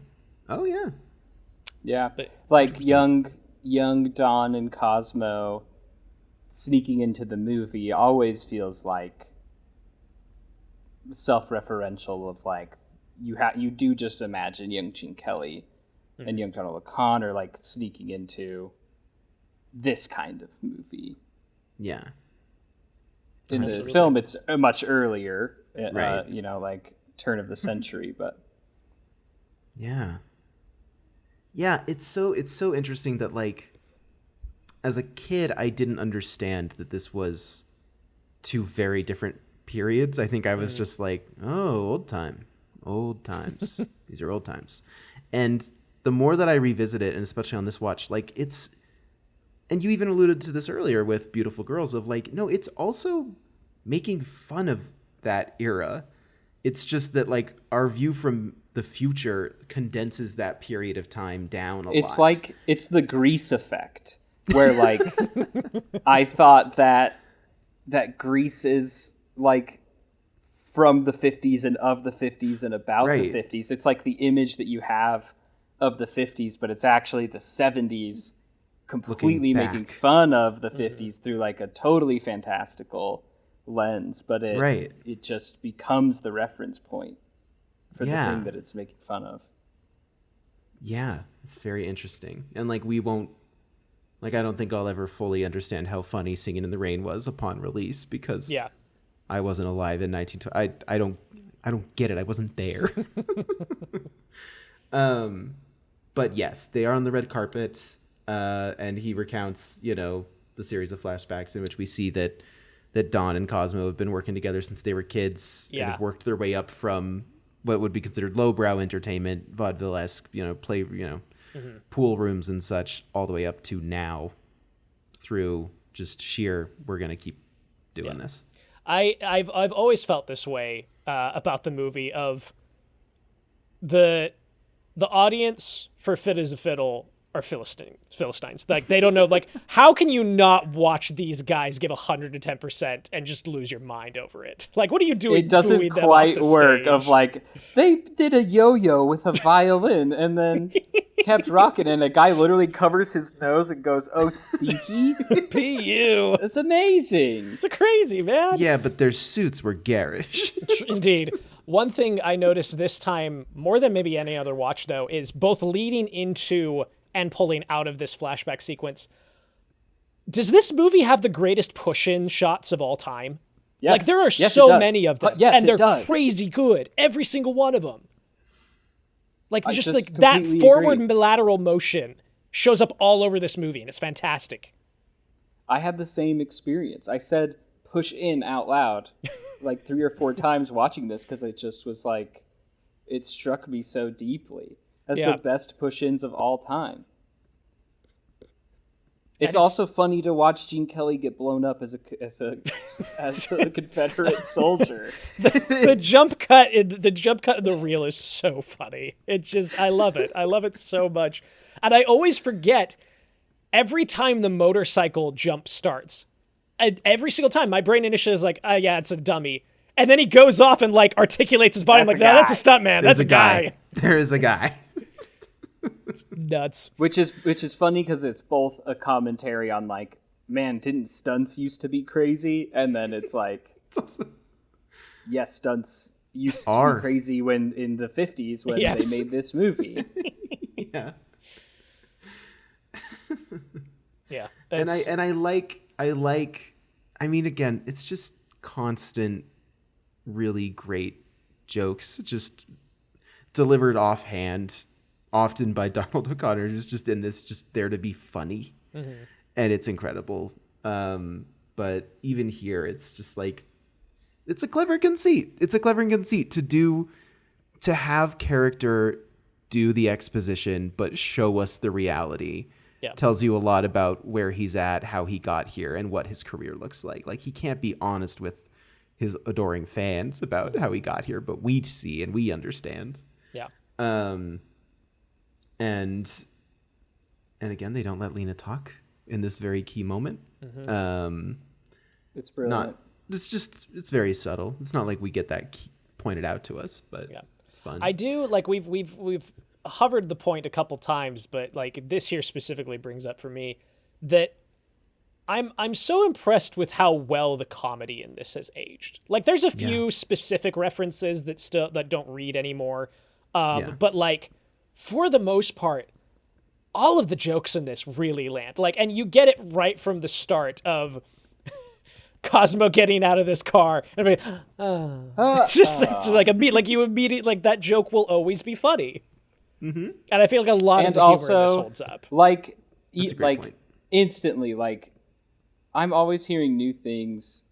Oh, yeah. Yeah. But like young Don and Cosmo sneaking into the movie always feels like self-referential of like, you do just imagine young Gene Kelly and young Donald O'Connor like sneaking into this kind of movie. Yeah. In 100%. the film, it's much earlier, Right. you know, like turn of the century, but Yeah. Yeah, it's so interesting that like as a kid I didn't understand that this was two very different periods. I think I was just like, oh, old times. These are old times. And the more that I revisit it, and especially on this watch, like it's, and you even alluded to this earlier with Beautiful Girls, of like, no, it's also making fun of that era. It's just that like our view from the future condenses that period of time down a lot. it's like it's the Grease effect, where like I thought that Grease is like from the 50s and of the 50s and about Right. the 50s. It's like the image that you have of the 50s, but it's actually the 70s completely Looking back. making fun of the 50s through like a totally fantastical lens, but Right. it just becomes the reference point for the Yeah. thing that it's making fun of. Yeah, it's very interesting. And like we won't, like I don't think I'll ever fully understand how funny Singin' in the Rain was upon release, because Yeah. I wasn't alive in 1920. I don't get it. I wasn't there. But yes, they are on the red carpet, and he recounts, you know, the series of flashbacks in which we see that Don and Cosmo have been working together since they were kids, and Yeah. have worked their way up from what would be considered lowbrow entertainment, vaudeville-esque, you know, pool rooms and such, all the way up to now, through just sheer, we're gonna keep doing this. I've always felt this way about the movie, of the audience for Fit as a Fiddle are Philistines. Like, they don't know, like, how can you not watch these guys give 110% and just lose your mind over it? Like, what are you doing? It doesn't booing them quite off the work. stage? Of like, they did a yo-yo with a violin and then kept rocking, and a guy literally covers his nose and goes, "Oh, stinky!" PU. It's amazing. It's crazy, man. Yeah, but their suits were garish. Indeed. One thing I noticed this time, more than maybe any other watch, though, is both leading into and pulling out of this flashback sequence. Does this movie have the greatest push-in shots of all time? Yes. Like, there are Yes, it so does. many of them, Yes, and it they're does. crazy good. Every single one of them. Like, I just just like that completely forward agree. lateral motion shows up all over this movie, and it's fantastic. I had the same experience. I said "push in" out loud like 3 or 4 times watching this, because it just was like, it struck me so deeply as Yeah. the best push-ins of all time. It's is- also funny to watch Gene Kelly get blown up as a Confederate soldier. The jump cut in the reel is so funny. It's just, I love it. I love it so much. And I always forget, every time the motorcycle jump starts, every single time my brain initially is like, yeah, it's a dummy. And then he goes off and like articulates his body. I'm That's like, a no, that's a guy. stunt man. There's That's a guy. There is a guy. Nuts. Which is funny, because it's both a commentary on like, man, didn't stunts used to be crazy? And then it's like, It's also- yes, stunts used to Are. be crazy when in the 50s when Yes. they made this movie. yeah. Yeah. And It's- I like I mean, again, it's just constant really great jokes, just delivered offhand, often by Donald O'Connor, who's just in this, just there to be funny. And it's incredible. But even here, it's just like, it's a clever conceit. It's a clever conceit to have character do the exposition, but show us the reality. Yeah. Tells you a lot about where he's at, how he got here, and what his career looks like. Like, he can't be honest with his adoring fans about how he got here, but we see and we understand. yeah. And and again, they don't let Lena talk in this very key moment. It's brilliant. It's very subtle. It's not like we get that pointed out to us, but it's fun. I do like we've hovered the point a couple times, but like this here specifically brings up for me that I'm so impressed with how well the comedy in this has aged. Like there's a few specific references that don't read anymore. But like for the most part, all of the jokes in this really land. Like, and you get it right from the start of Cosmo getting out of this car and everybody, it's just like you immediately, like that joke will always be funny. And I feel like a lot of the humor in this holds up. Like, point. Instantly, like, I'm always hearing new things,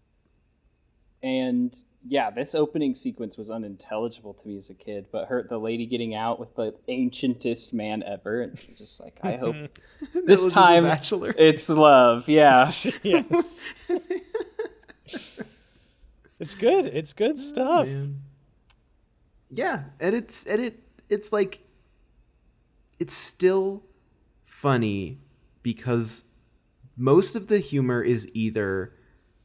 and yeah, this opening sequence was unintelligible to me as a kid, but the lady getting out with the ancientest man ever, and she's just like, I hope this time it's love. Yeah. Yes. It's good. It's good stuff. Yeah, and it's like it's still funny because most of the humor is either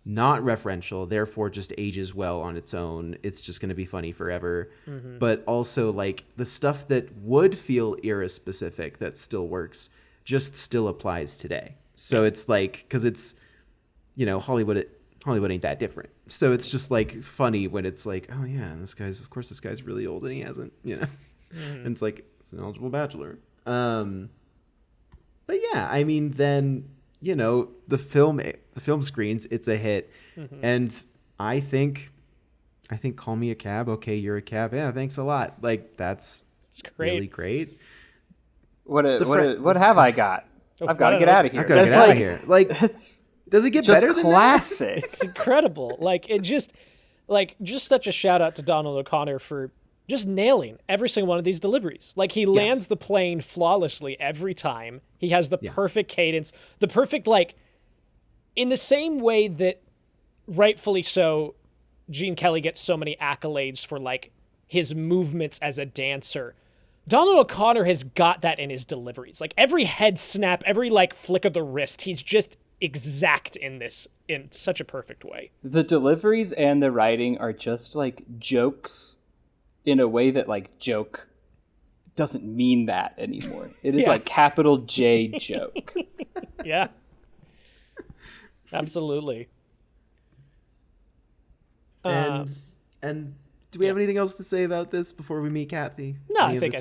not referential, therefore just ages well on its own. It's just going to be funny forever. But also like the stuff that would feel era specific that still works just still applies today. So it's like, cause it's, Hollywood ain't that different. So it's just like funny when it's like, oh yeah, this guy's really old and he hasn't, and it's like, it's an eligible bachelor. But yeah, I mean, then, the film screens, it's a hit. And I think Call Me a Cab. Okay, you're a cab. Yeah, thanks a lot. Like it's great. Really great. What have I got? I've got to get out of here. I've got to get out of here. Like, does it get just better than classic? It's incredible. Like it just such a shout out to Donald O'Connor for just nailing every single one of these deliveries. Like he lands the plane flawlessly every time. He has the perfect cadence, the perfect, like, in the same way that rightfully so, Gene Kelly gets so many accolades for like his movements as a dancer. Donald O'Connor has got that in his deliveries. Like every head snap, every like flick of the wrist, he's just exact in this in such a perfect way. The deliveries and the writing are just like jokes in a way that like joke doesn't mean that anymore. It is like capital J joke. Yeah. Absolutely. And do we have anything else to say about this before we meet Kathy? No, I think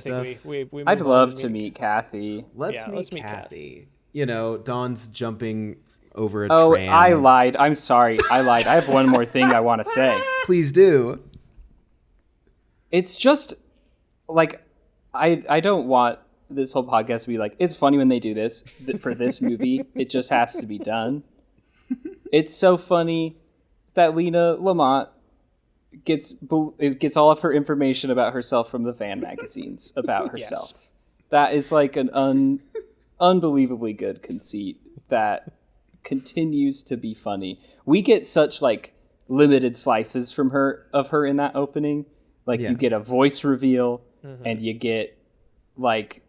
we I'd love to meet Kathy. Let's meet Kathy. Dawn's jumping over a tram. I lied. I'm sorry. I lied. I have one more thing I want to say. Please do. It's just like I don't want this whole podcast to be like, it's funny when they do this for this movie. It just has to be done. It's so funny that Lena Lamont gets all of her information about herself from the fan magazines about herself. Yes. That is like an unbelievably good conceit that continues to be funny. We get such like limited slices from her in that opening. Like you get a voice reveal and you get like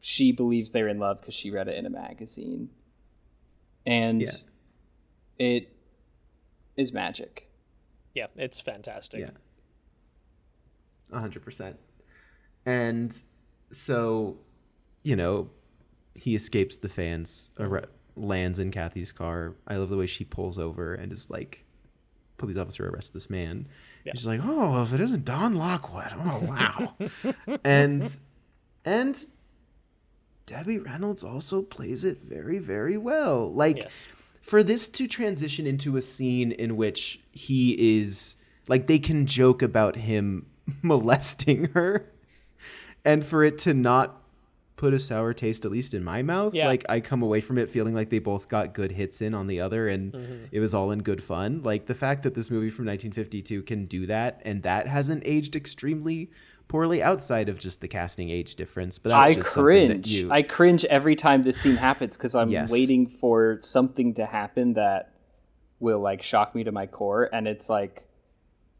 she believes they're in love because she read it in a magazine. And it is magic. Yeah, it's fantastic. Yeah. 100%. And so, he escapes the fans, lands in Kathy's car. I love the way she pulls over and is like, police officer, arrest this man. Yeah. She's like, oh, if it isn't Don Lockwood. Oh, wow. and Debbie Reynolds also plays it very, very well. Like, for this to transition into a scene in which he is, like, they can joke about him molesting her, and for it to not put a sour taste, at least in my mouth. Like, I come away from it feeling like they both got good hits in on the other, and it was all in good fun. Like, the fact that this movie from 1952 can do that, and that hasn't aged extremely poorly outside of just the casting age difference. But that's just cringe. I cringe every time this scene happens because I'm waiting for something to happen that will like shock me to my core, and it's like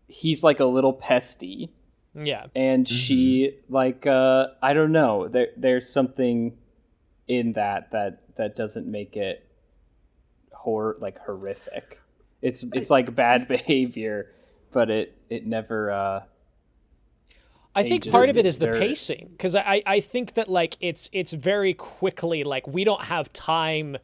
he's like a little pesty. Yeah. And she like I don't know, there's something in that doesn't make it horrific. It's like bad behavior, but it never. I think part of it is the pacing, because I think that like it's very quickly, like we don't have time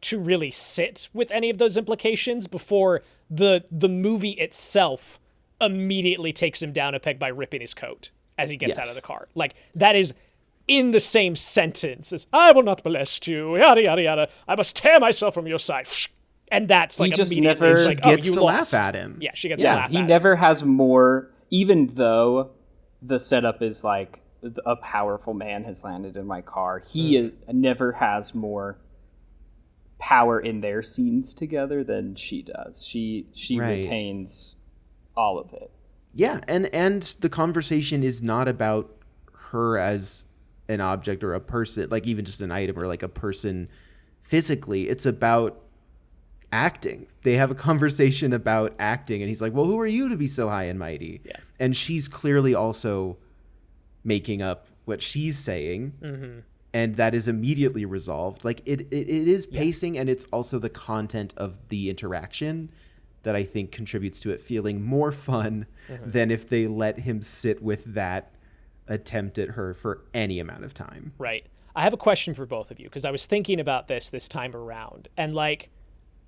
to really sit with any of those implications before the movie itself immediately takes him down a peg by ripping his coat as he gets out of the car. Like that is in the same sentence as "I will not molest you," yada yada yada. "I must tear myself from your side," and that's like immediately never like, gets you to lost. laugh at him. Yeah, she gets to laugh. He at him. never has more, even though the setup is like a powerful man has landed in my car. He never has more power in their scenes together than she does. She retains all of it. Yeah, and the conversation is not about her as an object or a person, like even just an item or like a person physically. It's about acting. They have a conversation about acting, and he's like, "Well, who are you to be so high and mighty?" Yeah. And she's clearly also making up what she's saying, and that is immediately resolved. Like it is pacing, and it's also the content of the interaction that I think contributes to it feeling more fun than if they let him sit with that attempt at her for any amount of time. Right. I have a question for both of you, because I was thinking about this time around, and like,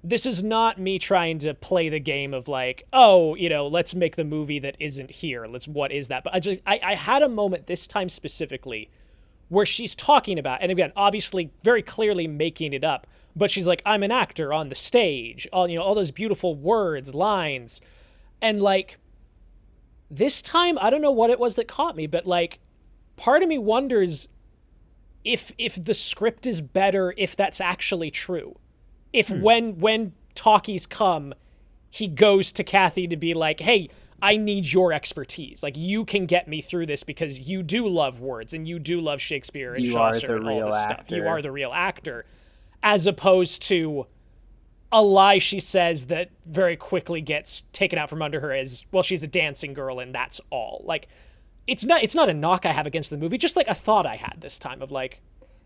this is not me trying to play the game of like, oh, let's make the movie that isn't here. What is that? But I had a moment this time specifically where she's talking about, and again, obviously very clearly making it up, but she's like, I'm an actor on the stage, all those beautiful words, lines. And like, this time, I don't know what it was that caught me, but like, part of me wonders if the script is better, if that's actually true. If when talkies come, he goes to Kathy to be like, hey, I need your expertise. Like, you can get me through this because you do love words and you do love Shakespeare and Chaucer and all this stuff. You are the real actor. As opposed to a lie she says that very quickly gets taken out from under her as, well, she's a dancing girl and that's all. Like, it's not a knock I have against the movie, just like a thought I had this time of like,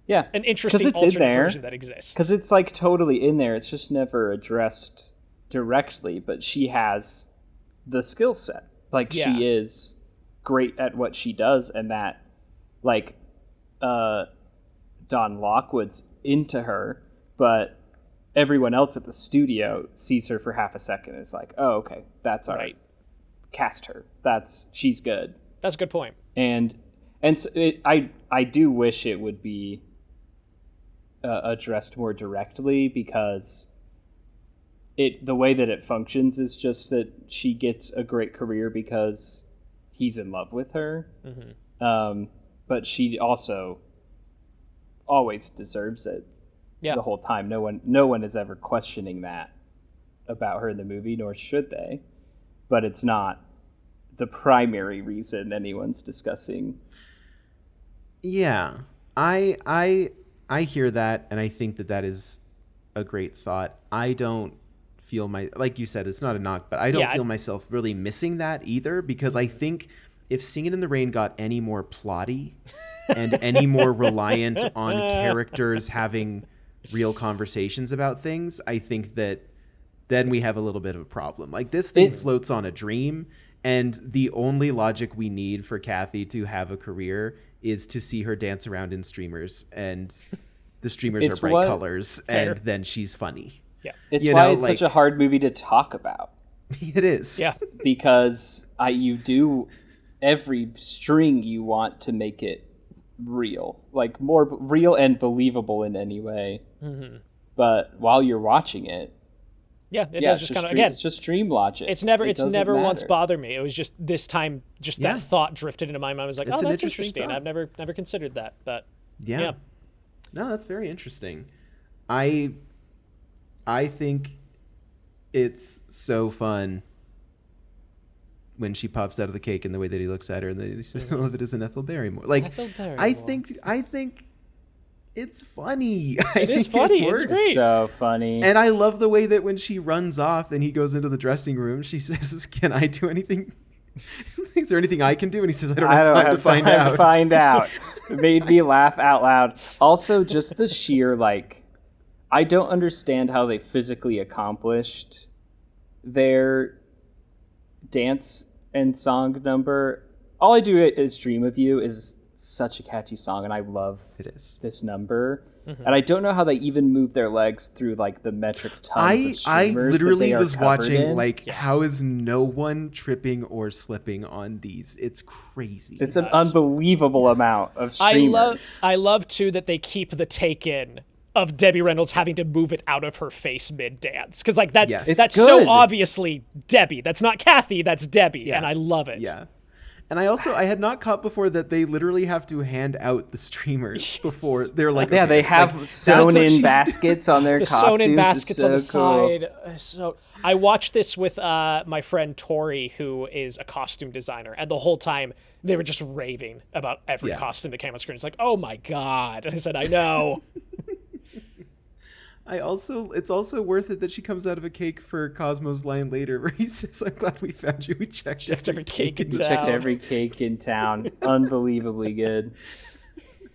yeah, an interesting alternate version that exists. Because it's like totally in there. It's just never addressed directly, but she has the skill set. Like, she is great at what she does, and that, like, Don Lockwood's into her, but everyone else at the studio sees her for half a second and is like, oh, okay, that's all right. Cast her. She's good. That's a good point. And so I do wish it would be addressed more directly, because the way that it functions is just that she gets a great career because he's in love with her. But she also always deserves it the whole time. No one is ever questioning that about her in the movie, nor should they. But it's not the primary reason anyone's discussing. Yeah, I hear that, and I think that is a great thought. I don't feel like you said, it's not a knock, but I don't feel myself really missing that either, because I think if Singin' in the Rain got any more plotty and any more reliant on characters having real conversations about things, I think that then we have a little bit of a problem. Like, this thing floats on a dream, and the only logic we need for Kathy to have a career is to see her dance around in streamers, and the streamers are bright colors, and then she's funny. Yeah, it's why it's such a hard movie to talk about. It is. Yeah, because you do every string you want to make it real, like more real and believable in any way. But while you're watching it, it does just kind of, again, it's just stream logic. It's never once bothered me. It was just this time, that thought drifted into my mind. I was like, oh, that's interesting. I've never considered that, but yeah. No, that's very interesting. I think it's so fun when she pops out of the cake and the way that he looks at her, and then he says, "Oh, it isn't Ethel Barrymore." Like, I think it's funny. It is funny. It's great. So funny. And I love the way that when she runs off and he goes into the dressing room, she says, "Can I do anything? Is there anything I can do? And he says, I don't I have don't time have to find time out. to find out. It made me laugh out loud. Also, just the sheer, like, I don't understand how they physically accomplished their dance and song number. All I do is Dream of You is such a catchy song, and I love this number. Mm-hmm. And I don't know how they even move their legs through like the metric tons of streamers. I literally that they was watching like, how is no one tripping or slipping on these? It's crazy. It's an unbelievable amount of streamers. I love too that they keep the take in of Debbie Reynolds having to move it out of her face mid-dance. Because like that's so obviously Debbie. That's not Kathy, that's Debbie. And I love it. Yeah. And I had not caught before that they literally have to hand out the streamers before they're like, yeah, they have sewn in baskets on their costumes. Sewn in baskets so on the cool. side. So I watched this with my friend Tori, who is a costume designer, and the whole time they were just raving about every costume that came on screen. It's like, oh my God. And I said, I know. It's also worth it that she comes out of a cake for Cosmo's line later where he says, I'm glad we found you. We checked every cake in town. Checked every cake in town. Unbelievably good.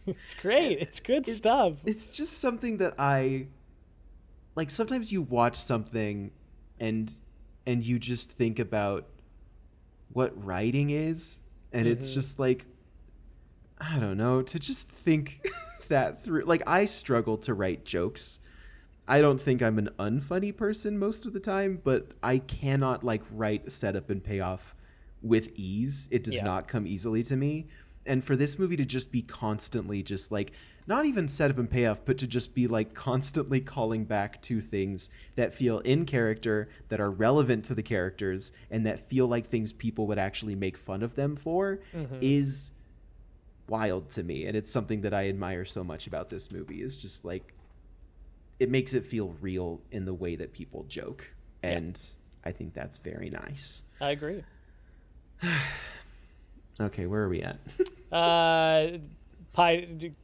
It's great. It's good stuff. It's just something that I like. Sometimes you watch something and you just think about what writing is, and it's just like, I don't know, to just think that through. Like, I struggle to write jokes. I don't think I'm an unfunny person most of the time, but I cannot like write setup and payoff with ease. It does not come easily to me. And for this movie to just be constantly just like, not even setup and payoff, but to just be like constantly calling back to things that feel in character, that are relevant to the characters, and that feel like things people would actually make fun of them for is wild to me. And it's something that I admire so much about this movie, is just like, it makes it feel real in the way that people joke. And I think that's very nice. I agree. Okay, where are we at?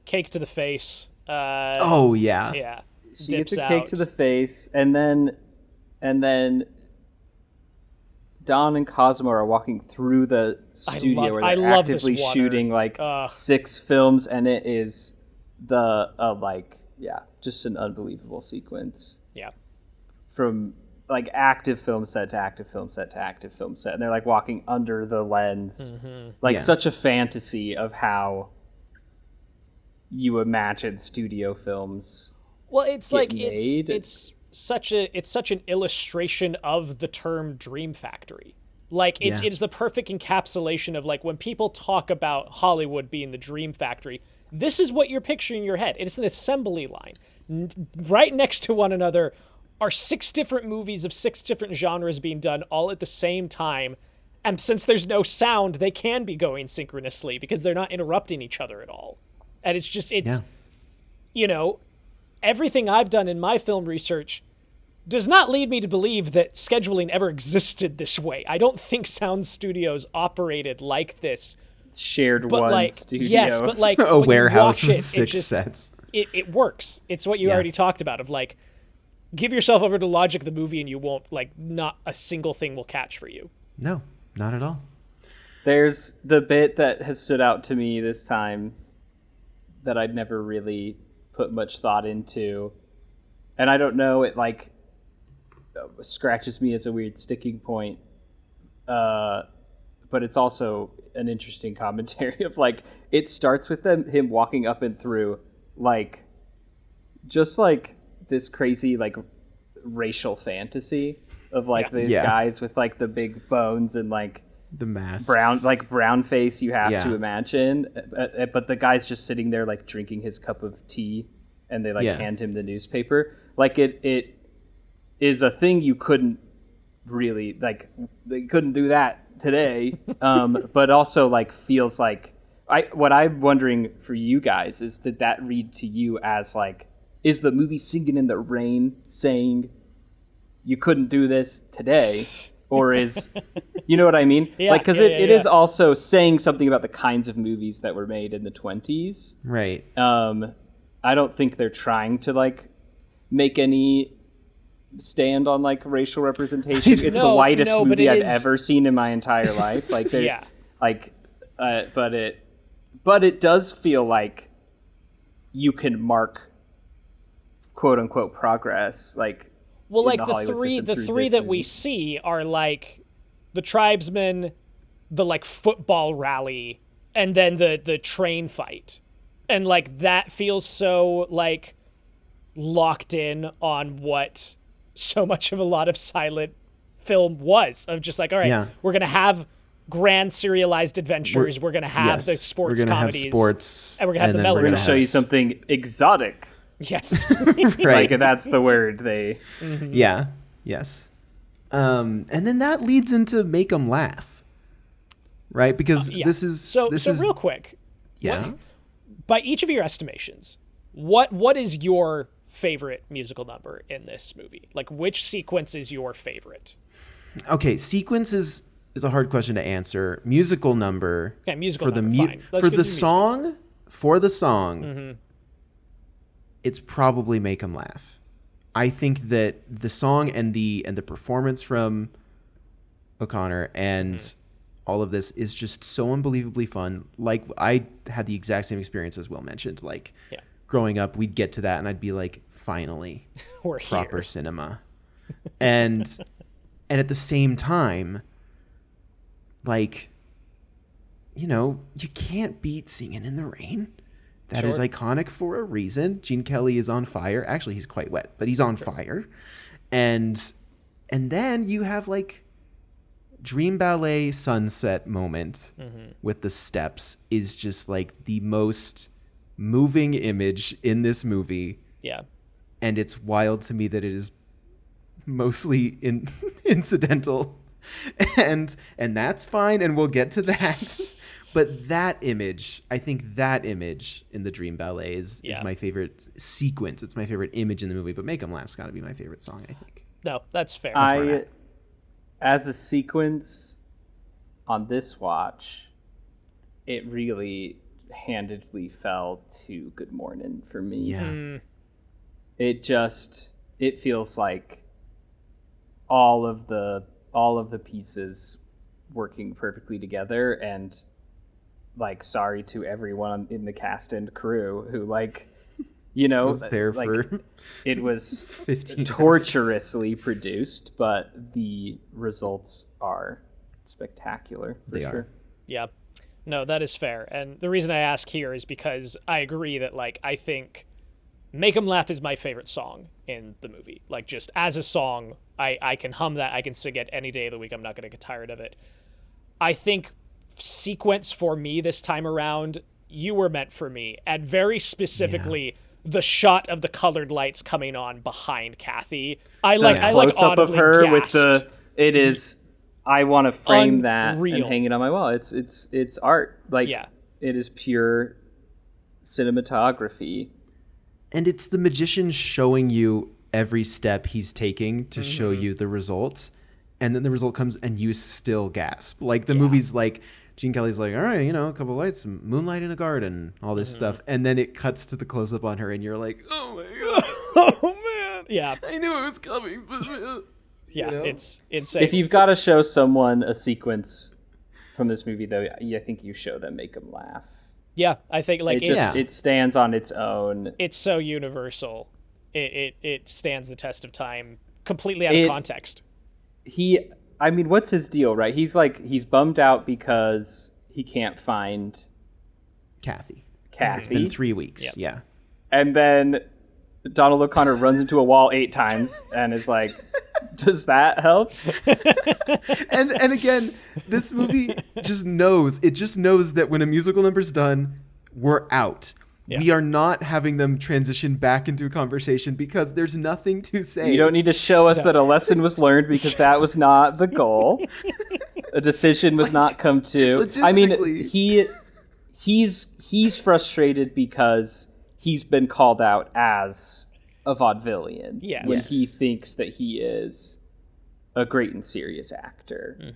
Cake to the face. Oh, yeah. Yeah. She gets a cake to the face, and then Don and Cosmo are walking through the studio where they're actively shooting like 6 films, and it is just an unbelievable sequence. Yeah. From like active film set to active film set to active film set, and they're like walking under the lens, such a fantasy of how you imagine studio films. Well, it's like it's such an illustration of the term Dream Factory. Like it's the perfect encapsulation of like when people talk about Hollywood being the Dream Factory, this is what you're picturing in your head. It's an assembly line. Right next to one another are 6 different movies of 6 different genres being done all at the same time. And since there's no sound, they can be going synchronously because they're not interrupting each other at all. And you know, everything I've done in my film research does not lead me to believe that scheduling ever existed this way. I don't think sound studios operated like this. Shared studio. Yes, but like a warehouse with 6 sets. It works. It's what you already talked about of like, give yourself over to logic of the movie and you won't not a single thing will catch for you. No, not at all. There's the bit that has stood out to me this time that I'd never really put much thought into. And I don't know, it like scratches me as a weird sticking point. But it's also an interesting commentary of like, it starts with him walking up and through like just like this crazy like racial fantasy of like these guys with like the big bones and like the mask, brown face you have to imagine, but the guy's just sitting there like drinking his cup of tea, and they like hand him the newspaper. Like it is a thing you couldn't really like. They couldn't do that today, but also like feels like what I'm wondering for you guys is, did that read to you as like, is the movie Singin' in the Rain saying you couldn't do this today? Or is, you know what I mean? Because it is also saying something about the kinds of movies that were made in the 20s. Right. I don't think they're trying to like make any stand on like racial representation. It's the whitest movie I've ever seen in my entire life. Like there's but it does feel like you can mark quote unquote progress. Like the three that we see are like the tribesmen, the like football rally, and then the train fight. And like that feels so like locked in on what so much of a lot of silent film was, of just like, all right, we're gonna have grand serialized adventures, we're gonna have the sports we're gonna comedies, have sports, and we're gonna have the melodrama. We're gonna show you something exotic. Yes. Right. Like that's the word they yes. And then that leads into Make 'Em Laugh, right? Because this is real quick, by each of your estimations, what is your favorite musical number in this movie? Like, which sequence is your favorite? Okay, sequence is a hard question to answer. Musical number. Okay, musical for number, fine. For the song, it's probably Make 'Em Laugh. I think that the song and the performance from O'Connor and all of this is just so unbelievably fun. Like, I had the exact same experience as Will mentioned. Like, growing up, we'd get to that and I'd be like, finally, we're proper here. cinema. And at the same time, like, you know, you can't beat Singin' in the Rain. That is iconic for a reason. Gene Kelly is on fire. Actually, he's quite wet, but he's on fire. And then you have like Dream Ballet sunset moment with the steps is just like the most moving image in this movie. Yeah. And it's wild to me that it is mostly incidental. And that's fine, and we'll get to that. But that image, I think that image in the Dream Ballet is my favorite sequence. It's my favorite image in the movie, but Make 'Em Laugh's got to be my favorite song, I think. No, that's fair. As a sequence on this watch, it really handedly fell to Good Morning for me. Yeah. It feels like all of the pieces working perfectly together, and like, sorry to everyone in the cast and crew who, like, you know, was there like, for it was 15 torturously produced, but the results are spectacular for sure. Yeah. No, that is fair. And the reason I ask here is because I agree that, like, I think Make 'Em Laugh is my favorite song in the movie. Like, just as a song, I can hum that. I can sing it any day of the week. I'm not going to get tired of it. I think sequence for me this time around, You Were Meant for Me, and very specifically the shot of the colored lights coming on behind Kathy. I close up of her gasped. with it is. I want to frame Unreal. that and hang it on my wall. It's art. Like, it is pure cinematography. And it's the magician showing you every step he's taking to show you the result. And then the result comes and you still gasp. Like, the movie's like, Gene Kelly's like, all right, you know, a couple lights, moonlight in a garden, all this stuff. And then it cuts to the close-up on her and you're like, oh my God. Oh man. Yeah. I knew it was coming. But, yeah, you know? It's insane. If you've got to show someone a sequence from this movie, though, I think you show them Make 'Em Laugh. Yeah, I think, like, it stands on its own. It's so universal. It stands the test of time completely out of context. I mean, what's his deal, right? He's bummed out because he can't find Kathy. It's been 3 weeks. Yep. Yeah. And then Donald O'Connor runs into a wall 8 times and is like, does that help? and again, this movie just knows that when a musical number's done, we're out. Yeah. We are not having them transition back into a conversation because there's nothing to say. You don't need to show us that a lesson was learned, because that was not the goal. A decision was not come to. I mean, he's frustrated because he's been called out as a vaudevillian when he thinks that he is a great and serious actor.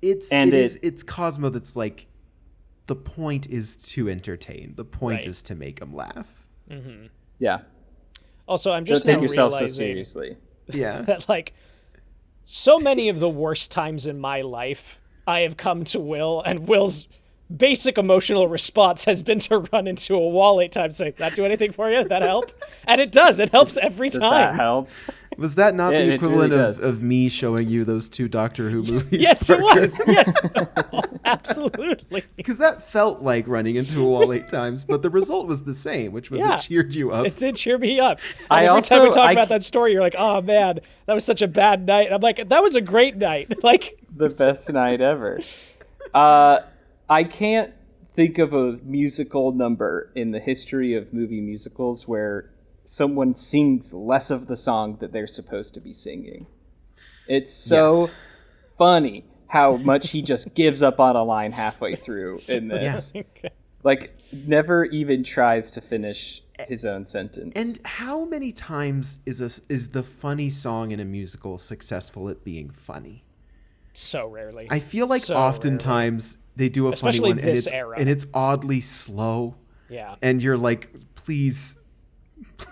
It's Cosmo that's like, the point is to entertain. The point is to make them laugh. Yeah. Also, I'm just don't take yourself realizing, so seriously. Yeah. That like so many of the worst times in my life, I have come to Wil, and Will's basic emotional response has been to run into a wall 8 times and say, "That do anything for you? That help?" And it does. It helps every Does time. that help? Was that not the it equivalent really does. of me showing you those 2 Doctor Who movies? Yes, it Parker? was. Yes. Absolutely. Because that felt like running into a wall 8 times, but the result was the same, which was Yeah. it cheered you up. It did cheer me up. I And every also- time we talk I about c- that story, you're like, "Oh man, that was such a bad night." And I'm like, "That was a great night." Like, The best night ever. I can't think of a musical number in the history of movie musicals where someone sings less of the song that they're supposed to be singing. It's so Yes. funny how much he just gives up on a line halfway through in this. Like, never even tries to finish his own sentence. And how many times is the funny song in a musical successful at being funny? so rarely. I feel like So oftentimes they do a Especially funny one this era. and it's oddly slow, yeah. and you're like, please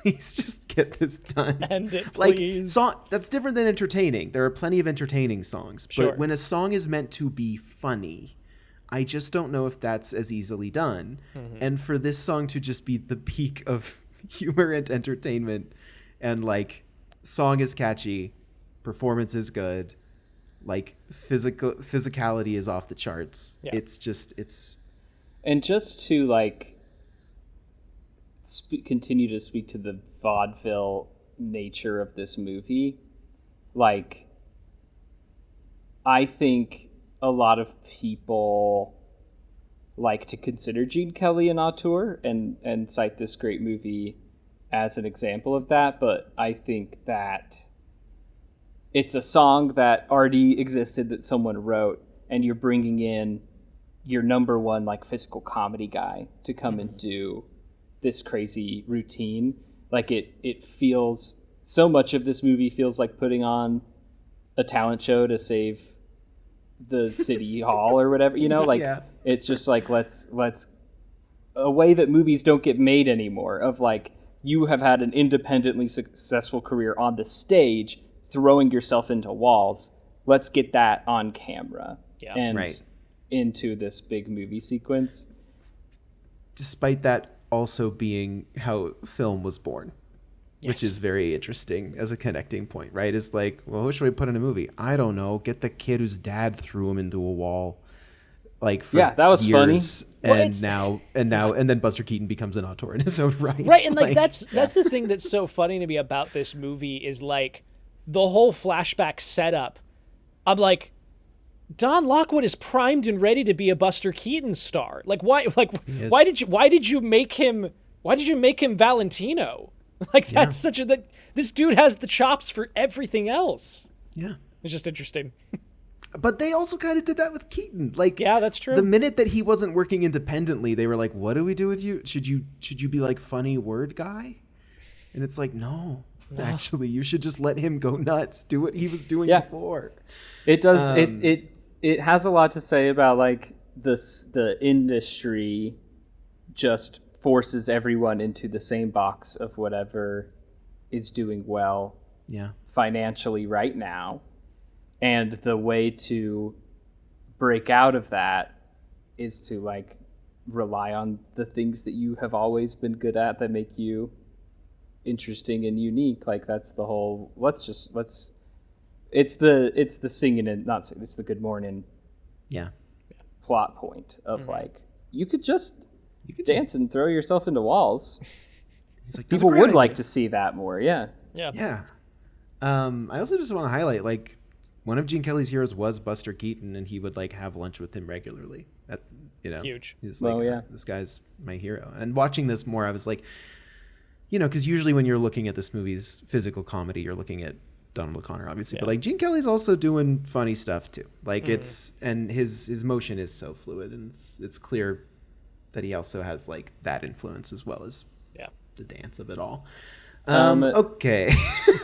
just get this done. End it, Like please. song that's different than entertaining. There are plenty of entertaining songs, Sure. but when a song is meant to be funny, I just don't know if that's as easily done. Mm-hmm. And for this song to just be the peak of humor and entertainment, and like song is catchy, performance is good, like physicality is off the charts. Yeah. It's And just to like continue to speak to the vaudeville nature of this movie, like I think a lot of people like to consider Gene Kelly an auteur and cite this great movie as an example of that, but I think that it's a song that already existed that someone wrote, and you're bringing in your number one like physical comedy guy to come and do this crazy routine. Like it feels, so much of this movie feels like putting on a talent show to save the city hall or whatever, you know, like Yeah. it's just like let's a way that movies don't get made anymore, of like, you have had an independently successful career on the stage throwing yourself into walls, let's get that on camera. Yeah. And Right. into this big movie sequence. despite that also being how film was born, which Yes. is very interesting as a connecting point, right? It's like, well, who should we put in a movie? I don't know. Get the kid whose dad threw him into a wall, like for Yeah, that was funny. years, Well, and it's- now, and then Buster Keaton becomes an auteur in his own right. Right, and like that's the thing that's so funny to me about this movie is like the whole flashback setup. I'm like, Don Lockwood is primed and ready to be a Buster Keaton star. Like why is. why did you make him Valentino? Like that's such a this dude has the chops for everything else. Yeah. It's just interesting. But they also kind of did that with Keaton. Like, Yeah, that's true. The minute that he wasn't working independently, they were like, "What do we do with you? Should you be like funny word guy?" And it's like, no. Actually, you should just let him go nuts. Do what he was doing Yeah. before. It does. It has a lot to say about like the industry just forces everyone into the same box of whatever is doing well Yeah. financially right now, and the way to break out of that is to like rely on the things that you have always been good at that make you interesting and unique. Like that's the whole it's the singing and not it's the good morning Yeah. plot point of like you could just dance and throw yourself into walls. He's like, "That's a People great would idea." like to see that more. Yeah. Yeah. Yeah. I also just want to highlight, like, one of Gene Kelly's heroes was Buster Keaton, and he would like have lunch with him regularly. That, you know, Huge. He's like, Oh, yeah. This guy's my hero. And watching this more, I was like, you know, because usually when you're looking at this movie's physical comedy, you're looking at Donald O'Connor, obviously, but like Gene Kelly's also doing funny stuff too. Like it's, and his motion is so fluid, and it's clear that he also has like that influence as well as the dance of it all. Okay.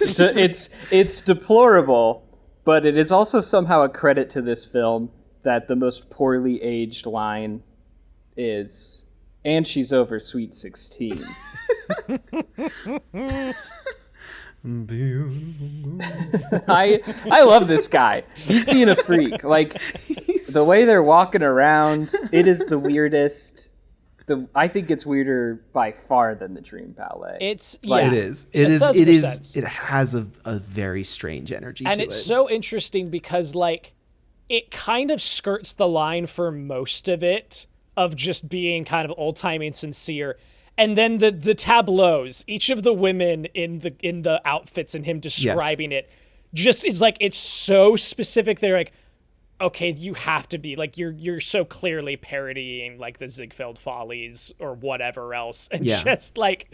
It's deplorable, but it is also somehow a credit to this film that the most poorly aged line is, "And she's over sweet 16." I love this guy. He's being a freak. Like the way they're walking around, it is the weirdest. I think it's weirder by far than the Dream Ballet. It's like, it is. It has a very strange energy and to it. And it's so interesting because like it kind of skirts the line for most of it of just being kind of old-timey and sincere. And then the tableaus, each of the women in the outfits and him describing it just is like, it's so specific. They're like, okay, you have to be like, you're so clearly parodying like the Ziegfeld Follies or whatever else. And just like,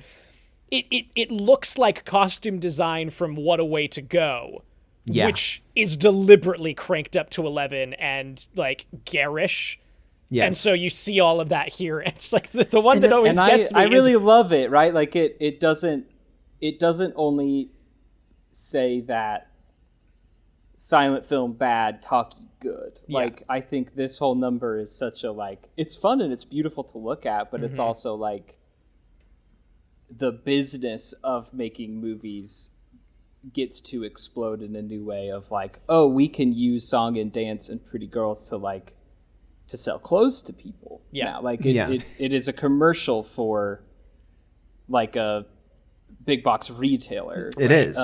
it looks like costume design from What a Way to Go, which is deliberately cranked up to 11 and like garish. Yes. And so you see all of that here. It's like the one that always gets me. I really love it, right? Like it doesn't only say that silent film bad, talkie good. Yeah. Like I think this whole number is such a like, it's fun and it's beautiful to look at, but it's also like the business of making movies gets to explode in a new way of like, oh, we can use song and dance and pretty girls to like to sell clothes to people. Now. Like it is a commercial for like a big box retailer. It is,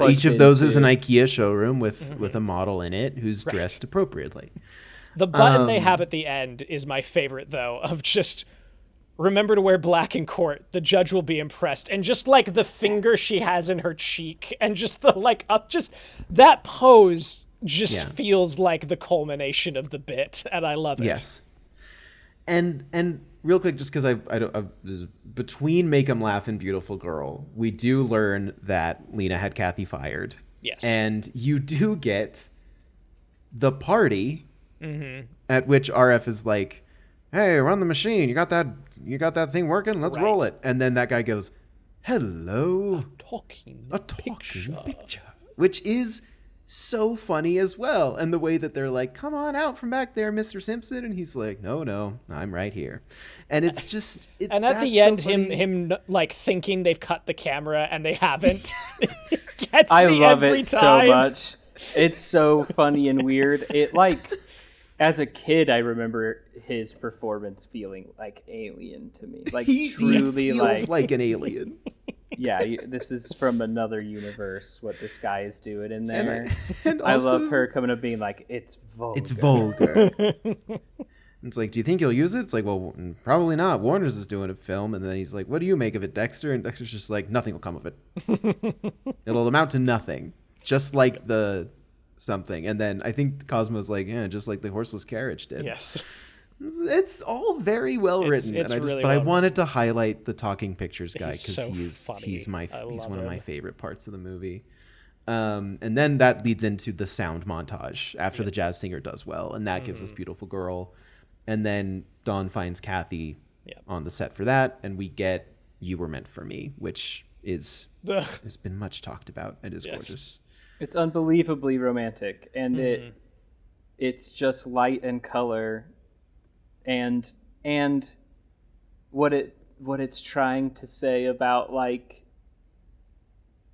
each of those is an IKEA showroom with a model in it who's dressed appropriately. The button they have at the end is my favorite though, of just remember to wear black in court. The judge will be impressed. And just like the finger she has in her cheek and just the like up, just that pose just feels like the culmination of the bit, and I love it. Yes. And real quick, just because I between Make 'Em Laugh and Beautiful Girl, we do learn that Lena had Kathy fired. Yes. And you do get the party at which RF is like, hey, run the machine. You got that thing working? Let's roll it. And then that guy goes, hello. A talking picture. Which is so funny as well. And the way that they're like, come on out from back there, Mr. Simpson. And he's like, no, I'm right here. And it's just, and at the end, him like thinking they've cut the camera and they haven't. I love it so much. It's so funny and weird. It like, as a kid, I remember his performance feeling like alien to me. Like he feels like an alien. Yeah, this is from another universe, what this guy is doing in there. And I love her coming up being like, it's vulgar. It's vulgar. It's like, do you think you'll use it? It's like, well, probably not. Warner's is doing a film. And then he's like, what do you make of it, Dexter? And Dexter's just like, nothing will come of it. It'll amount to nothing. Just like the something. And then I think Cosmo's like, yeah, just like the horseless carriage did. Yes. It's all very well written. I wanted to highlight the talking pictures guy because he's one of my favorite parts of the movie. And then that leads into the sound montage after the jazz singer does well, and that gives us Beautiful Girl. And then Dawn finds Kathy on the set for that, and we get You Were Meant for Me, which has been much talked about and is gorgeous. It's unbelievably romantic, and it's just light and color. And what it's trying to say about like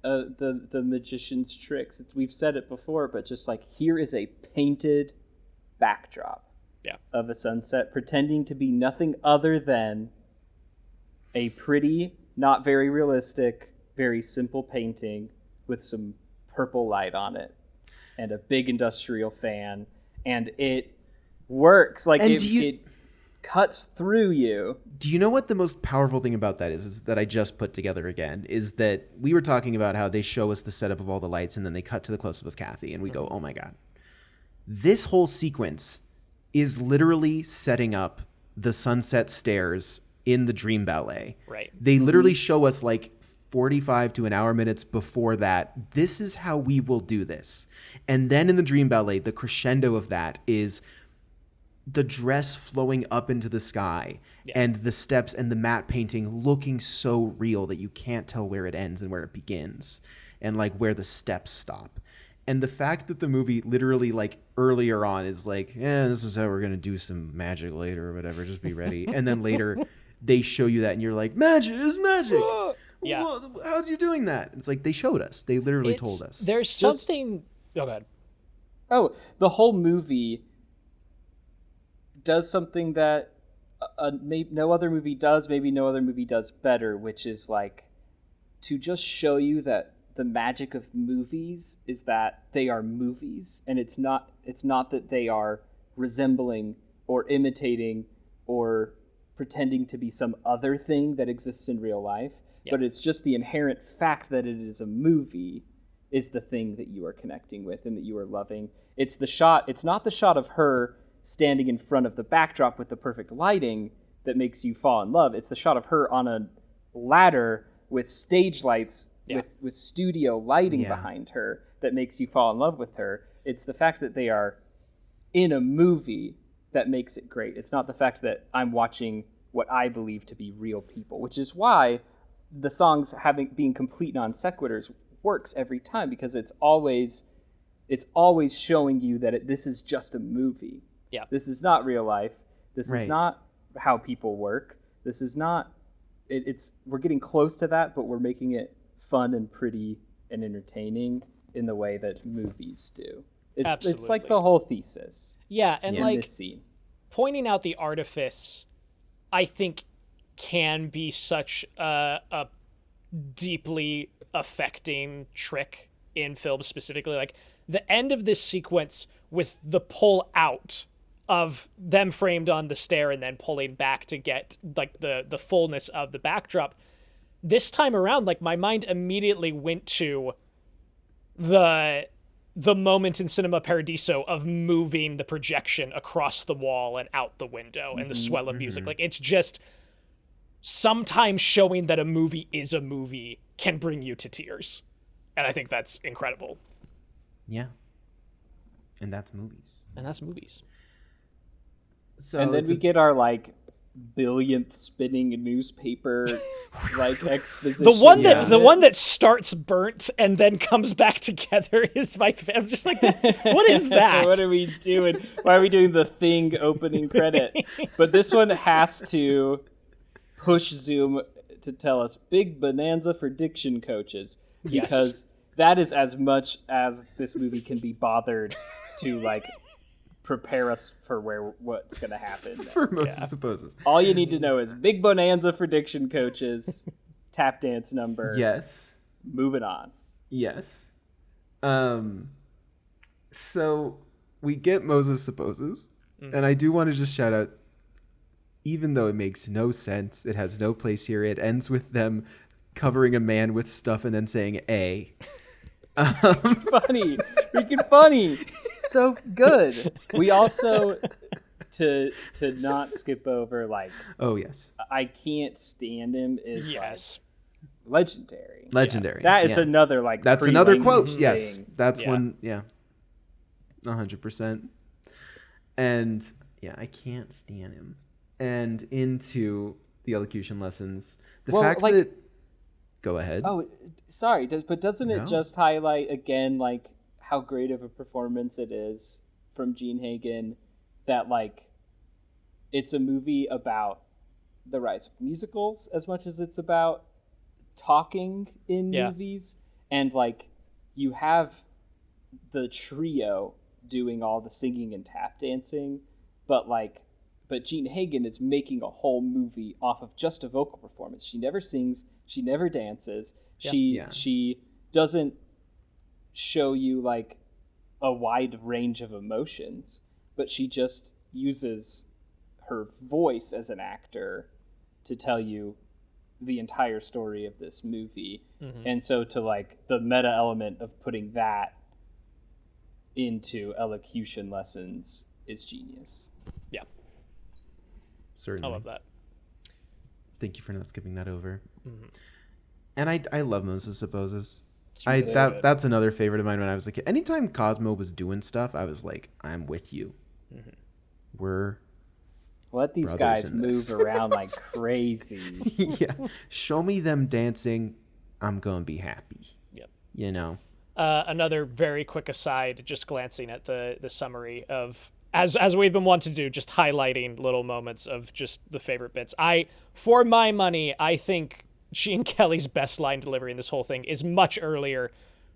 the magician's tricks. We've said it before, but just like here is a painted backdrop of a sunset, pretending to be nothing other than a pretty, not very realistic, very simple painting with some purple light on it and a big industrial fan, and it works. Like it cuts through you. Do you know what the most powerful thing about that is that I just put together again? Is that we were talking about how they show us the setup of all the lights and then they cut to the close-up of Kathy and we go, oh my God. This whole sequence is literally setting up the sunset stairs in the Dream Ballet. Right. They literally show us like 45 to an hour minutes before that. This is how we will do this. And then in the Dream Ballet, the crescendo of that is the dress flowing up into the sky and the steps and the matte painting looking so real that you can't tell where it ends and where it begins and like where the steps stop. And the fact that the movie literally like earlier on is like, this is how we're going to do some magic later or whatever. Just be ready. And then later they show you that and you're like, magic is magic. Yeah. Well, how are you doing that? It's like they showed us. They literally told us. There's something. Oh, God. Oh, the whole movie does something that no other movie does, maybe no other movie does better, which is like to just show you that the magic of movies is that they are movies, and it's not that they are resembling or imitating or pretending to be some other thing that exists in real life, but it's just the inherent fact that it is a movie is the thing that you are connecting with and that you are loving. It's not the shot of her standing in front of the backdrop with the perfect lighting that makes you fall in love. It's the shot of her on a ladder with stage lights, with studio lighting behind her that makes you fall in love with her. It's the fact that they are in a movie that makes it great. It's not the fact that I'm watching what I believe to be real people, which is why the songs being complete non sequiturs works every time, because it's always showing you that this is just a movie. Yeah. This is not real life. This is not how people work. This is not we're getting close to that, but we're making it fun and pretty and entertaining in the way that movies do. It's like the whole thesis. Yeah, and in like this scene. Pointing out the artifice, I think, can be such a deeply affecting trick in film specifically. Like the end of this sequence with the pull out of them framed on the stair and then pulling back to get like the fullness of the backdrop. This time around, like my mind immediately went to the moment in Cinema Paradiso of moving the projection across the wall and out the window and the swell of music. Like it's just sometimes showing that a movie is a movie can bring you to tears. And I think that's incredible. Yeah. And that's movies. So and then we get our like billionth spinning newspaper like exposition. The one that starts burnt and then comes back together is my favorite. I'm just like, what is that? What are we doing? Why are we doing the Thing opening credit? But this one has to push zoom to tell us big bonanza for diction coaches, because that is as much as this movie can be bothered to like prepare us for what's going to happen next. For Moses Supposes. All you need to know is big bonanza for diction coaches, tap dance number. Yes. Moving on. Yes. So we get Moses Supposes, and I do want to just shout out, even though it makes no sense, it has no place here, it ends with them covering a man with stuff and then saying A. Funny. Freaking funny. So good. We also, to not skip over, like, oh yes, I Can't Stand Him is like legendary. Legendary. That is another like that's another quote. thing. Yes, that's one. Yeah, 100%. And yeah, I can't stand him. And into the elocution lessons, the fact that. Go ahead. Oh, sorry. But doesn't it just highlight again, like, how great of a performance it is from Gene Hagen, that, like, it's a movie about the rise of musicals as much as it's about talking in movies. And, like, you have the trio doing all the singing and tap dancing, but Gene Hagen is making a whole movie off of just a vocal performance. She never sings. She never dances. She doesn't show you like a wide range of emotions, but she just uses her voice as an actor to tell you the entire story of this movie. Mm-hmm. And so to like the meta element of putting that into elocution lessons is genius. Yeah. Certainly. I love that. Thank you for not skipping that over. Mm-hmm. And I love Moses Supposes. That's another favorite of mine when I was a kid. Anytime Cosmo was doing stuff, I was like, I'm with you. Mm-hmm. We're let these guys move around like crazy. Yeah. Show me them dancing. I'm going to be happy. Yep. You know? Another very quick aside, just glancing at the summary of, as we've been wanting to do, just highlighting little moments of just the favorite bits. For my money, I think Gene Kelly's best line delivery in this whole thing is much earlier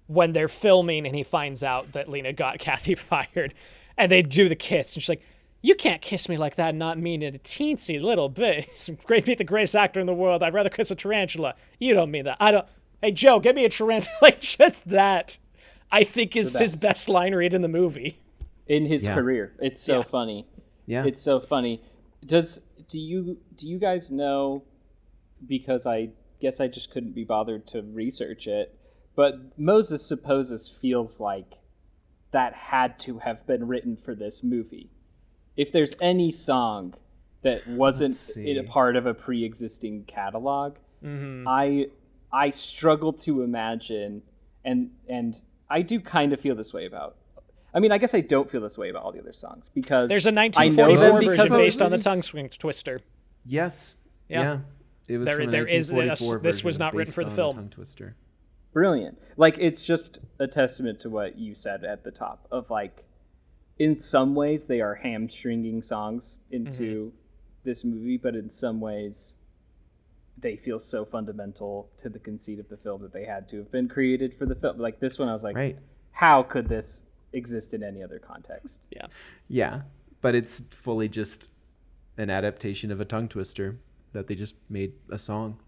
when they're filming and he finds out that Lena got Kathy fired, and they do the kiss, and she's like, "You can't kiss me like that and not mean it a teensy little bit. Be the greatest actor in the world. I'd rather kiss a tarantula. You don't mean that. I don't. Hey, Joe, give me a tarantula." Like, just that, I think, is his best line read in the movie. In his career. It's so funny. Yeah. It's so funny. Do you guys know, because I guess I just couldn't be bothered to research it, but Moses Supposes feels like that had to have been written for this movie. If there's any song that wasn't a part of a pre-existing catalog, I struggle to imagine, and I do kind of feel this way about. I mean, I guess I don't feel this way about all the other songs because there's a I know 1944 them version based on the Tongue Swing Twister. Yes. Yeah. It was There from a is 1944 this was version not written based for the on film. Tongue Twister. Brilliant. Like, it's just a testament to what you said at the top of, like, in some ways they are hamstringing songs into this movie, but in some ways they feel so fundamental to the conceit of the film that they had to have been created for the film. Like, this one I was like, how could this exist in any other context? Yeah, but it's fully just an adaptation of a tongue twister that they just made a song.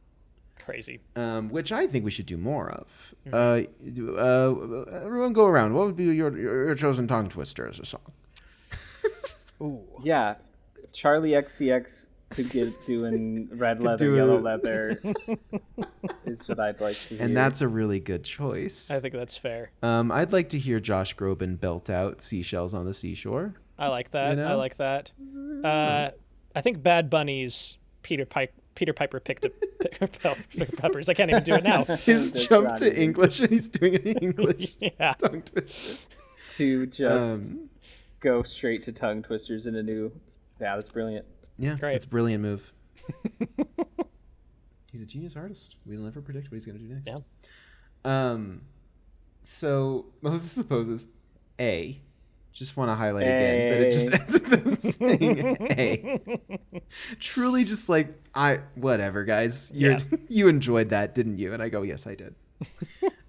Crazy. Which I think we should do more of. Everyone go around. What would be your chosen tongue twister as a song? Ooh. Yeah, Charlie XCX could get doing red leather, yellow leather is what I'd like to hear. And that's a really good choice. I think that's fair. I'd like to hear Josh Groban belt out Seashells on the Seashore. I like that. You know? I like that. I think Bad Bunny's Peter Piper picked a peppers. I can't even do it now. He's jumped to English and he's doing it in English. Tongue twister. To just go straight to tongue twisters in a new. Yeah, that's brilliant. Yeah, Great. it's a brilliant move. He's a genius artist. We'll never predict what he's going to do next. Yeah. So Moses Supposes A. Just want to highlight again that it just ends with them saying A. Truly just like, whatever, guys. You enjoyed that, didn't you? And I go, yes, I did.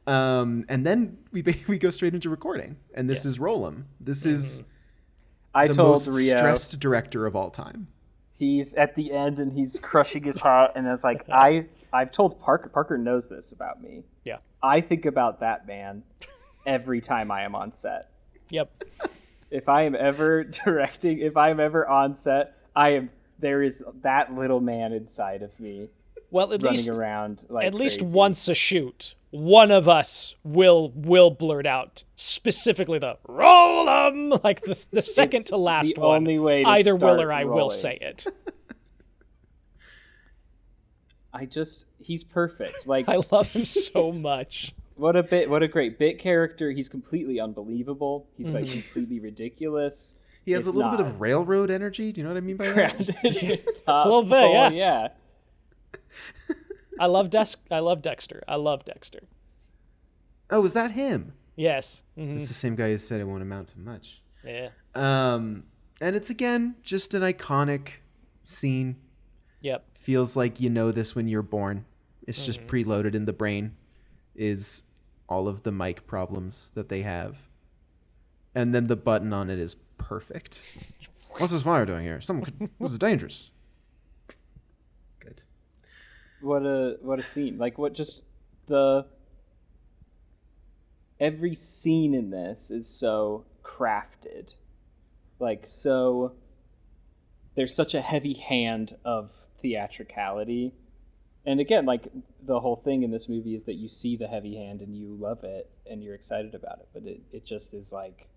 And then we go straight into recording. And this is Rollum. This is the most stressed director of all time. He's at the end and he's crushing his heart, and it's like, I've told Parker knows this about me. Yeah. I think about that man every time I am on set. Yep. If I am ever directing, if I am ever on set, there is that little man inside of me. Well, at running around like at least crazy. once a shoot, one of us will blurt out specifically the roll 'em, like the second to last the one. Only way to either start will or I rolling. will say it. He's perfect. Like, I love him so much. What a great bit character. He's completely unbelievable. He's like completely ridiculous. He has a little bit of railroad energy. Do you know what I mean by that? A little bit, yeah. I love Dexter. I love Dexter. Oh, is that him? Yes. It's the same guy who said it won't amount to much. Yeah. And it's, again, just an iconic scene. Yep. Feels like you know this when you're born. It's just preloaded in the brain is all of the mic problems that they have. And then the button on it is perfect. What's this wire doing here? This is dangerous. Good. What a scene. Like, every scene in this is so crafted. Like, so there's such a heavy hand of theatricality. And again, like, the whole thing in this movie is that you see the heavy hand and you love it and you're excited about it. But it just is like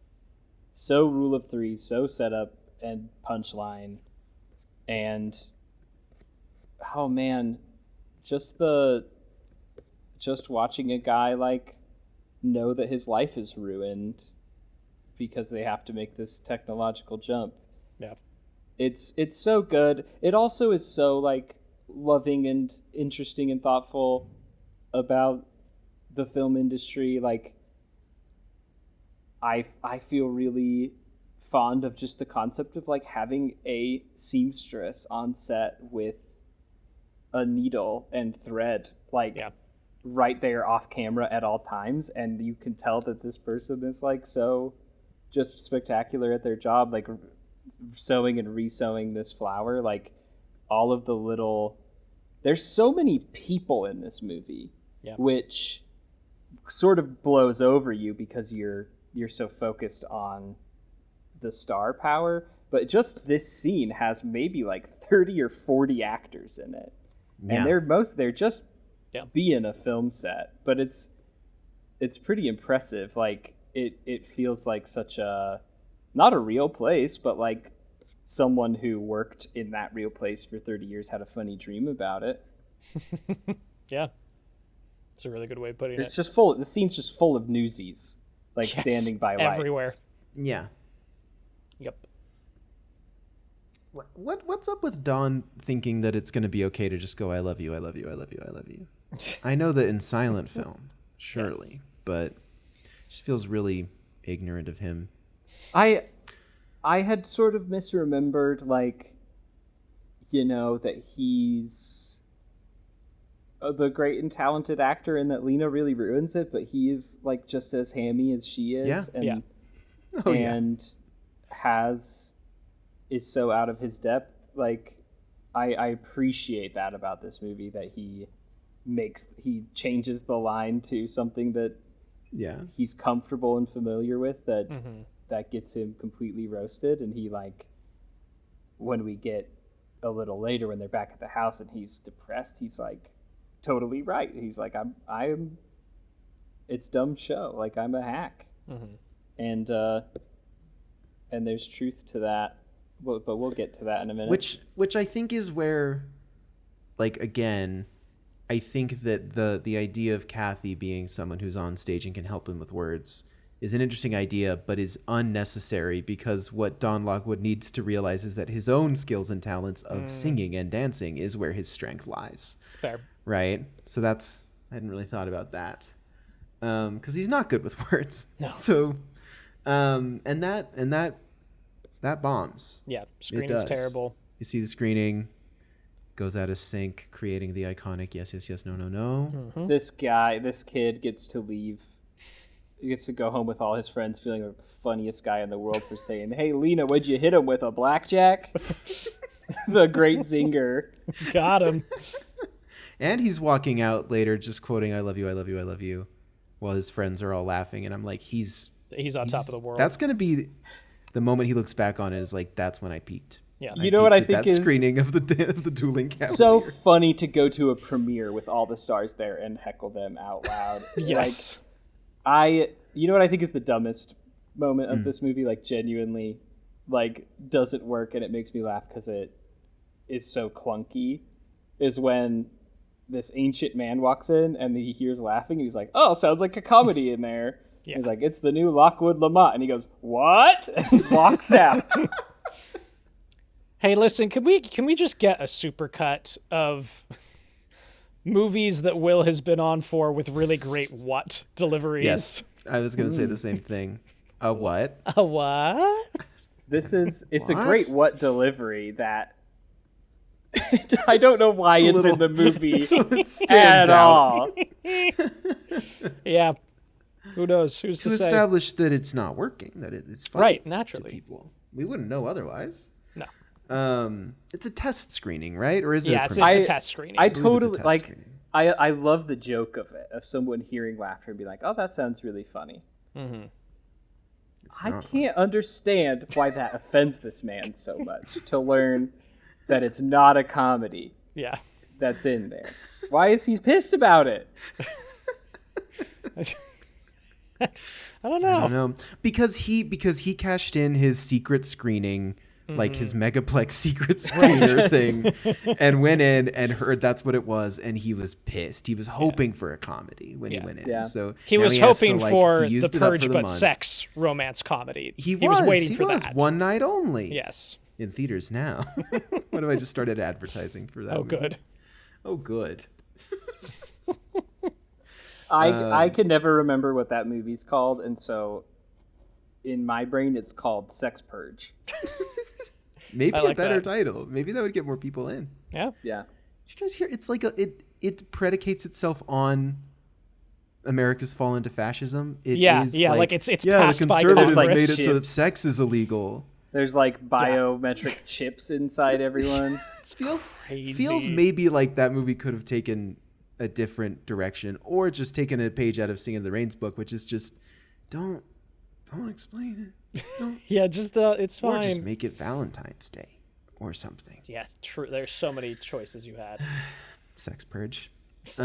so rule of three, so setup and punchline. And oh man, just watching a guy like know that his life is ruined because they have to make this technological jump. Yeah. It's so good. It also is so like loving and interesting and thoughtful about the film industry. Like, I feel really fond of just the concept of like having a seamstress on set with a needle and thread, like right there off camera at all times, and you can tell that this person is like so just spectacular at their job, like sewing and resewing this flower, like all of the little. There's so many people in this movie, which sort of blows over you because you're so focused on the star power. But just this scene has maybe like 30 or 40 actors in it, and they're just being a film set. But it's pretty impressive. Like it feels like such a not a real place, but like someone who worked in that real place for 30 years had a funny dream about it. Yeah. It's a really good way of putting It's it. just full. The scene's just full of newsies, like standing by lights. Everywhere. Yeah. Yep. What's up with Dawn thinking that it's going to be okay to just go, I love you, I love you, I love you, I love you? I know that in silent film, surely, but it just feels really ignorant of him. I had sort of misremembered, like, that he's the great and talented actor and that Lena really ruins it, but he is, like, just as hammy as she is. And is so out of his depth. Like, I appreciate that about this movie, that he changes the line to something that he's comfortable and familiar with, that gets him completely roasted. And he, like, when we get a little later when they're back at the house and he's depressed, he's like totally right. He's like, I'm it's dumb show, like I'm a hack. And there's truth to that, but we'll get to that in a minute. Which I think is where, like, again, I think that the idea of Kathy being someone who's on stage and can help him with words is an interesting idea, but is unnecessary, because what Don Lockwood needs to realize is that his own skills and talents of singing and dancing is where his strength lies. Fair. Right? So I hadn't really thought about that. Because he's not good with words. No. So, and that bombs. Yeah, screening's terrible. You see the screening, goes out of sync, creating the iconic yes, yes, yes, no, no, no. Mm-hmm. This kid gets to leave. He gets to go home with all his friends feeling like the funniest guy in the world for saying, "Hey, Lena, what'd you hit him with, a blackjack?" The great zinger. Got him. And he's walking out later just quoting, I love you, I love you, I love you, while his friends are all laughing. And I'm like, he's on top of the world. That's going to be the moment he looks back on it, is like, that's when I peaked. Yeah. You know what I think is screening of the Dueling Cavalier. So funny to go to a premiere with all the stars there and heckle them out loud. Yes. You know what I think is the dumbest moment of this movie, like genuinely, like doesn't work and it makes me laugh because it is so clunky, is when this ancient man walks in and he hears laughing and he's like, "Oh, sounds like a comedy in there." Yeah. He's like, "It's the new Lockwood Lamont," and he goes, "What?" and walks out. Hey, listen, can we just get a supercut of movies that Will has been on for with really great what deliveries? Yes, I was going to say the same thing. A what? A what? It's a great what delivery that I don't know why it's in the movie at all. Yeah. Who knows? Who's to say? To establish that it's not working, that it's funny, right, naturally. To people. We wouldn't know otherwise. No. It's a test screening, right? Or is it? Yeah, it's a test screening. I totally like. I love the joke of it, of someone hearing laughter and be like, "Oh, that sounds really funny." Mm-hmm. I can't understand why that offends this man so much, to learn that it's not a comedy. Yeah, that's in there. Why is he pissed about it? I don't know. Because he cashed in his secret screening, like his Megaplex secret screener thing, and went in and heard that's what it was, and he was pissed. He was hoping for a comedy when he went in. Yeah. So he was hoping for the Purge but sex romance comedy. He was waiting for that. One night only. Yes. In theaters now. What if I just started advertising for that? Oh, good. I can never remember what that movie's called, and so in my brain it's called Sex Purge. Maybe a better title. Maybe that would get more people in. Yeah. Yeah. you guys hear? It's like it predicates itself on America's fall into fascism. It is like it's the passed by conservatives Congress. made it so that sex is illegal. There's like biometric chips inside everyone. It Crazy. feels maybe like that movie could have taken a different direction, or just taken a page out of Singin' in the Rain's book, which is just don't explain it. Don't. Yeah, just it's fine. Or just make it Valentine's Day or something. Yeah, true. There's so many choices you had. Sex purge. So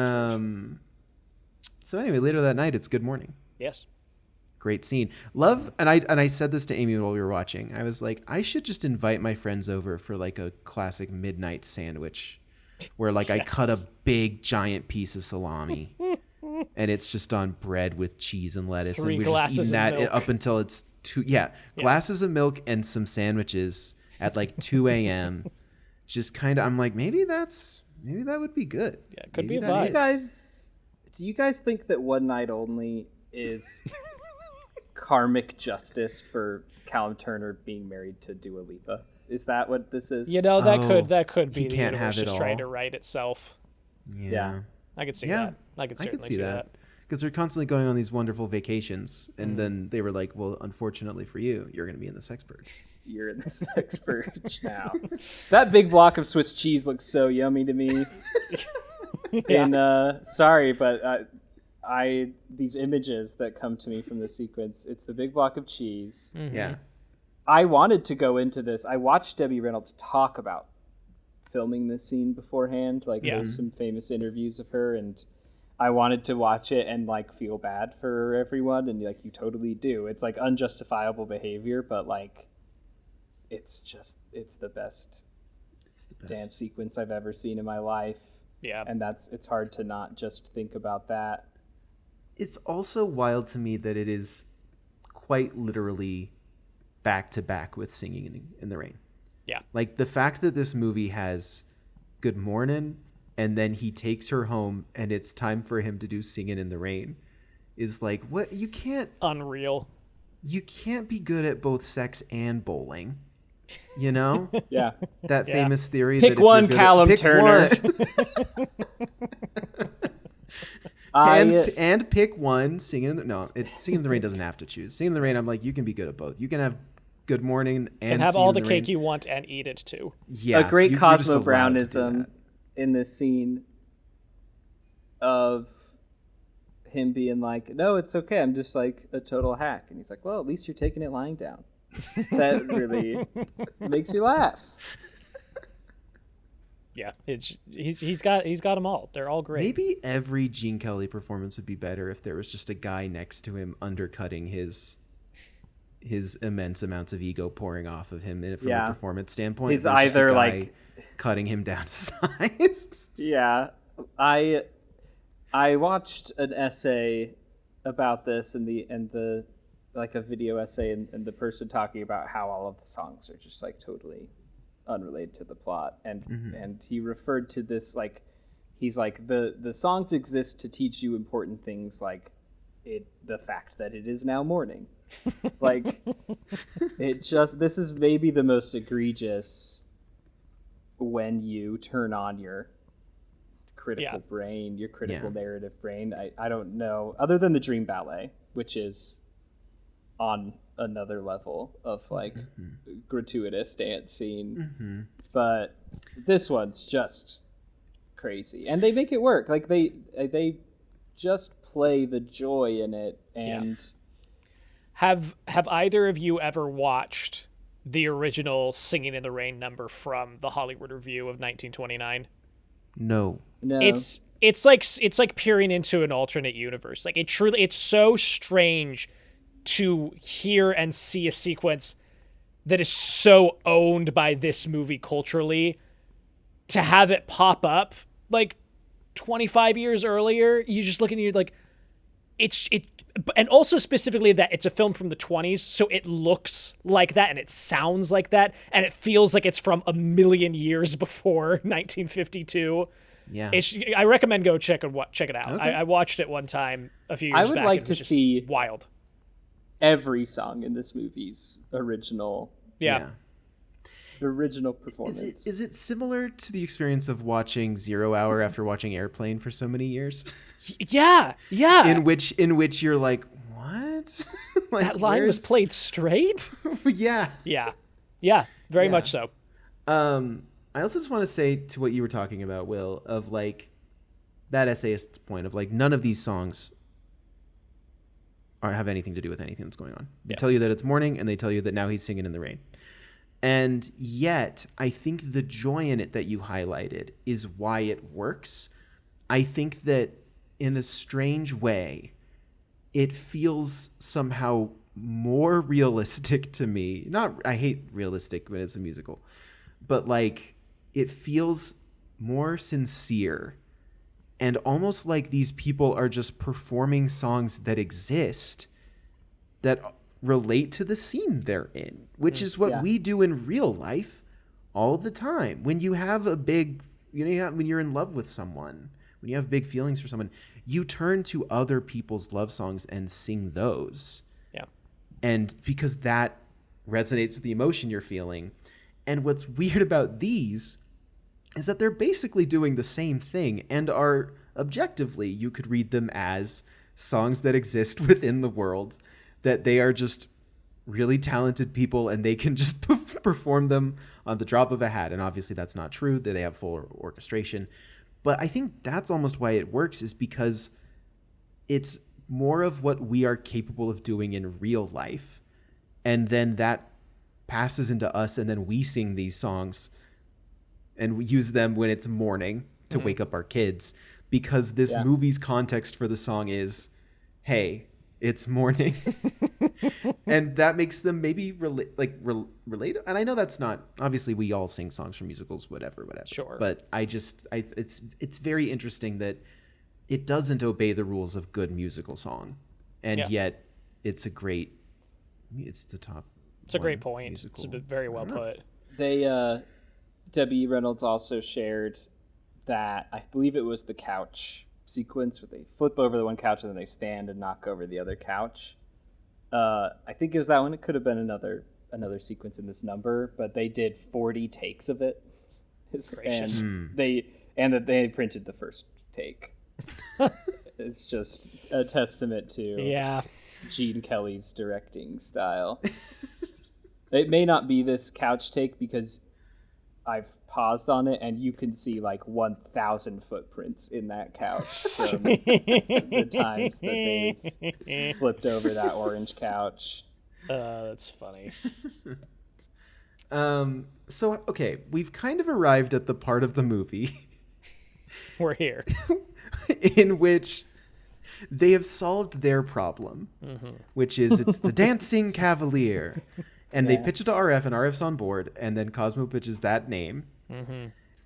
anyway, later that night, it's Good Morning. Yes. Great scene. Love, and I said this to Amy while we were watching. I was like, I should just invite my friends over for like a classic midnight sandwich, where like I cut a big giant piece of salami, and it's just on bread with cheese and lettuce, 3 and we're just eating that milk. up until it's glasses of milk and some sandwiches at like 2 a.m. Just kind of, I'm like, maybe that would be good. Yeah, it could Maybe be a that vibe. hits. Do you guys think that One Night Only is karmic justice for Callum Turner being married to Dua Lipa? Is that what this is? You know, that could be he the can't universe have it just trying all. to write itself. Yeah. I could see Yeah. that. I could I certainly could see that. Because they're constantly going on these wonderful vacations, and then they were like, well, unfortunately for you, you're going to be in the sex purge. You're in the sex purge now. That big block of Swiss cheese looks so yummy to me. And sorry, but these images that come to me from the sequence, it's the big block of cheese. Mm-hmm. Yeah. I wanted to go into this. I watched Debbie Reynolds talk about filming this scene beforehand. Like there's some famous interviews of her, and I wanted to watch it and like feel bad for everyone, and like you totally do. It's like unjustifiable behavior, but like it's the best dance sequence I've ever seen in my life. Yeah. And it's hard to not just think about that. It's also wild to me that it is quite literally back to back with Singing in the Rain. Yeah. Like the fact that this movie has Good Morning, and then he takes her home and it's time for him to do Singin' in the Rain is like, what? You can't be good at both sex and bowling. You know? Yeah. That famous theory Pick that if one, you're good Callum pick Turner. One. And pick one. Singing in the Rain doesn't have to choose. Singing in the Rain, I'm like, you can be good at both. You can have Good Morning and can have Singin' all in the Rain. cake you want and eat it too. Yeah, a great you're just Cosmo allowed to do Brownism that. in this scene of him being like, no, it's okay, I'm just like a total hack. And he's like, well, at least you're taking it lying down. That really makes me laugh. Yeah, he's got them all. They're all great. Maybe every Gene Kelly performance would be better if there was just a guy next to him undercutting his immense amounts of ego pouring off of him from a performance standpoint. He's There's just a either guy like cutting him down to size. Yeah. I watched an essay about this and the like a video essay and the person talking about how all of the songs are just like totally unrelated to the plot, and he referred to this like he's like the songs exist to teach you important things like the fact that it is now morning. Like this is maybe the most egregious when you turn on your critical brain, your critical narrative brain. I don't know, other than the Dream Ballet, which is on another level of like gratuitous dance scene, but this one's just crazy, and they make it work. Like they just play the joy in it. And have either of you ever watched the original Singing in the Rain number from the Hollywood Review of 1929? No. It's like peering into an alternate universe. Like it's so strange to hear and see a sequence that is so owned by this movie culturally, to have it pop up like 25 years earlier. You just look at it, you're like, and also specifically that it's a film from the 20s, so it looks like that and it sounds like that and it feels like it's from a million years before 1952. Yeah, I recommend go check it out. Okay. I watched it one time a few years back. I would like to see wild every song in this movie's original. Yeah. The original performance. Is it similar to the experience of watching 0 Hour after watching Airplane for so many years? Yeah. In which you're like, what? Like, That line was played straight? Yeah. Yeah, very much so. I also just want to say to what you were talking about, Will, of like that essayist's point of like none of these songs have anything to do with anything that's going on. They tell you that it's morning, and they tell you that now he's singing in the rain. And yet, I think the joy in it that you highlighted is why it works. I think that in a strange way, it feels somehow more realistic to me. I hate realistic when it's a musical, but like it feels more sincere and almost like these people are just performing songs that exist that relate to the scene they're in, which is what we do in real life all the time. When you have a big, when you're in love with someone, when you have big feelings for someone, you turn to other people's love songs and sing those. Yeah. And because that resonates with the emotion you're feeling. And what's weird about these is that they're basically doing the same thing and are objectively, you could read them as songs that exist within the world, that they are just really talented people and they can just perform them on the drop of a hat. And obviously that's not true, that they have full orchestration. But I think that's almost why it works, is because it's more of what we are capable of doing in real life. And then that passes into us, and then we sing these songs and we use them when it's morning to wake up our kids, because this movie's context for the song is, hey, it's morning. And that makes them maybe relate. And I know that's not, obviously we all sing songs from musicals, whatever. Sure. But it's very interesting that it doesn't obey the rules of good musical song. And yet it's the top. It's a great point. Musical. It's very well put. They, Debbie Reynolds also shared that, I believe it was the couch sequence where they flip over the one couch and then they stand and knock over the other couch. I think it was that one. It could have been another sequence in this number, but they did 40 takes of it. And they printed the first take. It's just a testament to Gene Kelly's directing style. It may not be this couch take because I've paused on it and you can see like 1,000 footprints in that couch from the times that they flipped over that orange couch. That's funny. So, okay, we've kind of arrived at the part of the movie. We're here. In which they have solved their problem, which is it's the Dancing Cavalier. And they pitch it to RF, and RF's on board, and then Cosmo pitches that name.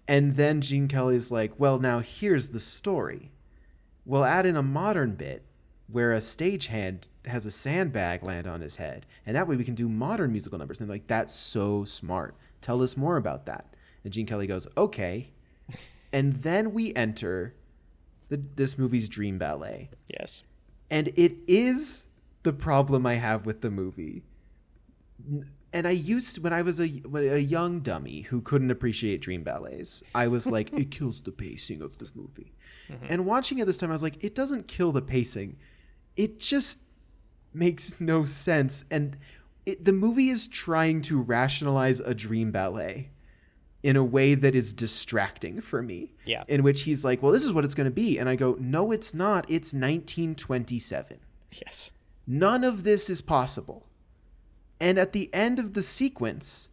And then Gene Kelly's like, well, now here's the story. We'll add in a modern bit where a stagehand has a sandbag land on his head, and that way we can do modern musical numbers. And they're like, that's so smart. Tell us more about that. And Gene Kelly goes, okay. And then we enter this movie's dream ballet. Yes. And it is the problem I have with the movie. And when I was a young dummy who couldn't appreciate dream ballets, I was like, it kills the pacing of the movie. And watching it this time, I was like, it doesn't kill the pacing. It just makes no sense. And the movie is trying to rationalize a dream ballet in a way that is distracting for me. Yeah. In which he's like, well, this is what it's going to be. And I go, no, it's not. It's 1927. Yes. None of this is possible. And at the end of the sequence,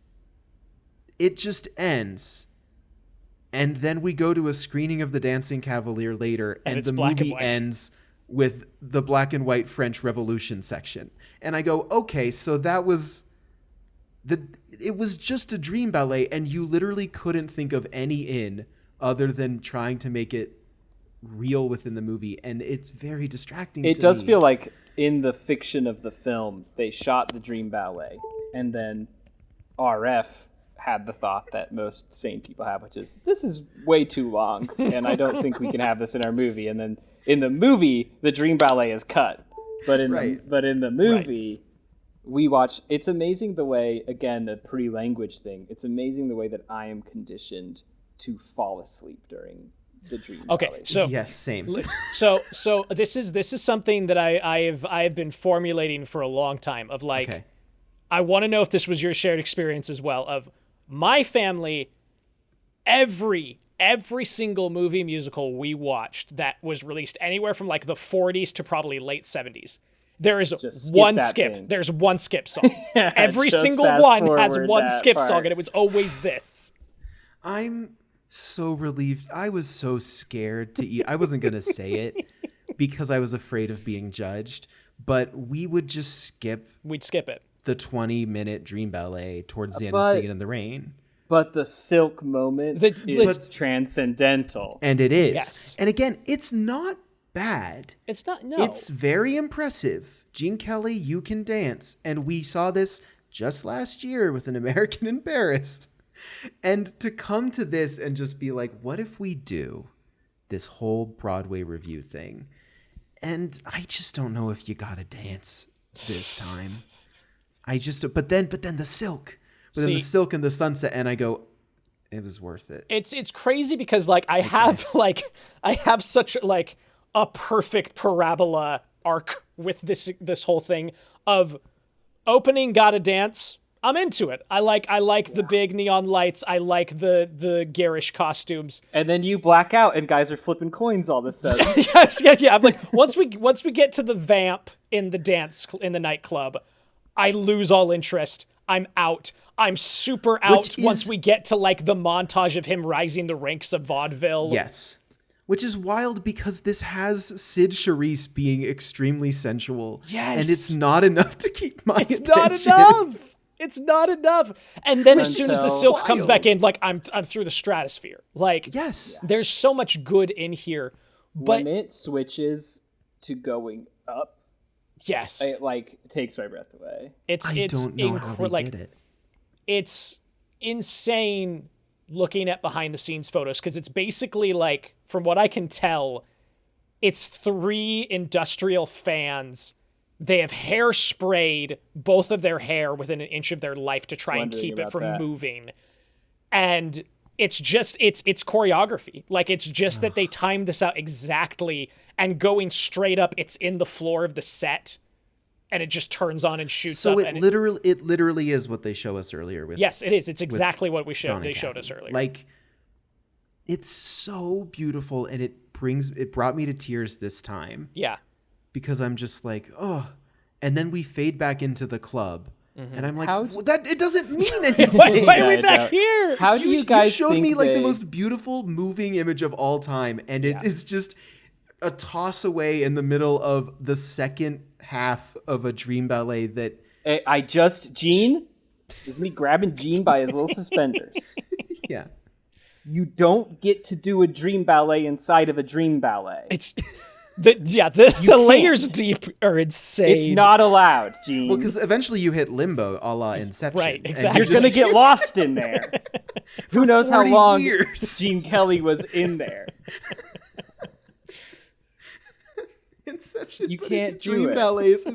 it just ends. And then we go to a screening of The Dancing Cavalier later, and the movie ends with the black and white French Revolution section. And I go, okay, so that was... it was just a dream ballet, and you literally couldn't think of any in other than trying to make it real within the movie, and it's very distracting to me. It does feel like in the fiction of the film, they shot the dream ballet, and then RF had the thought that most sane people have, which is, this is way too long, and I don't think we can have this in our movie. And then in the movie, the dream ballet is cut. But in the movie, we watch. It's amazing the way, again, the pre-language thing. It's amazing the way that I am conditioned to fall asleep during the dream. Okay, ballet. so Yes, same. so this is something that I've been formulating for a long time. Of like, Okay. I want to know if this was your shared experience as well. Of my family, every single movie musical we watched that was released anywhere from like the 40s to probably late 70s. There is Just one that skip. thing. There's one skip song. Every Just single fast one has forward one that skip part. song, and it was always this. I'm so relieved. I was so scared to eat. I wasn't going to say it because I was afraid of being judged, but we would just skip We'd skip it. the 20-minute dream ballet towards the end But- of Singin' in the Rain. But the silk moment The- is transcendental. And it is. Yes. And again, it's not bad. It's not, no. It's very impressive. Gene Kelly, you can dance. And we saw this just last year with An American in Paris. And to come to this and just be like, what if we do this whole Broadway review thing? And I just don't know if you gotta dance this time. But then the silk. But then the See- silk and the sunset, and I go, it was worth it. It's crazy because like I have such like a perfect parabola arc with this whole thing of opening gotta dance. I'm into it. I like the big neon lights. I like the garish costumes. And then you black out and guys are flipping coins all of a sudden. Yes, yeah. I'm like once we get to the vamp in the nightclub, I lose all interest. I'm out. I'm super out once we get to like the montage of him rising the ranks of vaudeville. Yes. Which is wild because this has Sid Charisse being extremely sensual. Yes. And it's not enough to keep my It's attention. not enough. It's not enough. And then as soon as the Until- silk comes back Wild. in, like I'm through the stratosphere. Like Yes. there's so much good in here. But When it switches to going up, yes, it like takes my breath away. it's I don't know how they like did it. it's insane looking at behind the scenes photos because it's basically like, from what I can tell, it's 3 industrial fans. They have hairsprayed both of their hair within an inch of their life to try and Wondering keep it about from that. moving. And it's just it's choreography. Like it's just that they timed this out exactly and going straight up, it's in the floor of the set and it just turns on and shoots So up. it And literally is what they show us earlier with yes, it is. It's exactly what Dawn and they showed us Kathy. earlier. Like, it's so beautiful, and it brought me to tears this time yeah. because I'm just like, oh. And then we fade back into the club, and I'm like, How- "Well, that it doesn't mean anything. Why are we Yeah, back no. here? How do you guys showed think me like the they- most beautiful moving image of all time, and it is just a toss away in the middle of the second half of a dream ballet that Gene, it was me grabbing Gene by his little suspenders. yeah. You don't get to do a dream ballet inside of a dream ballet. It's the can't. layers deep are insane. It's not allowed, Gene. Well, because eventually you hit limbo, a la Inception. Right, and exactly. You're gonna get lost in there. Who knows how 40 long years. Gene Kelly was in there? Inception. You but can't it's do dream it. ballets.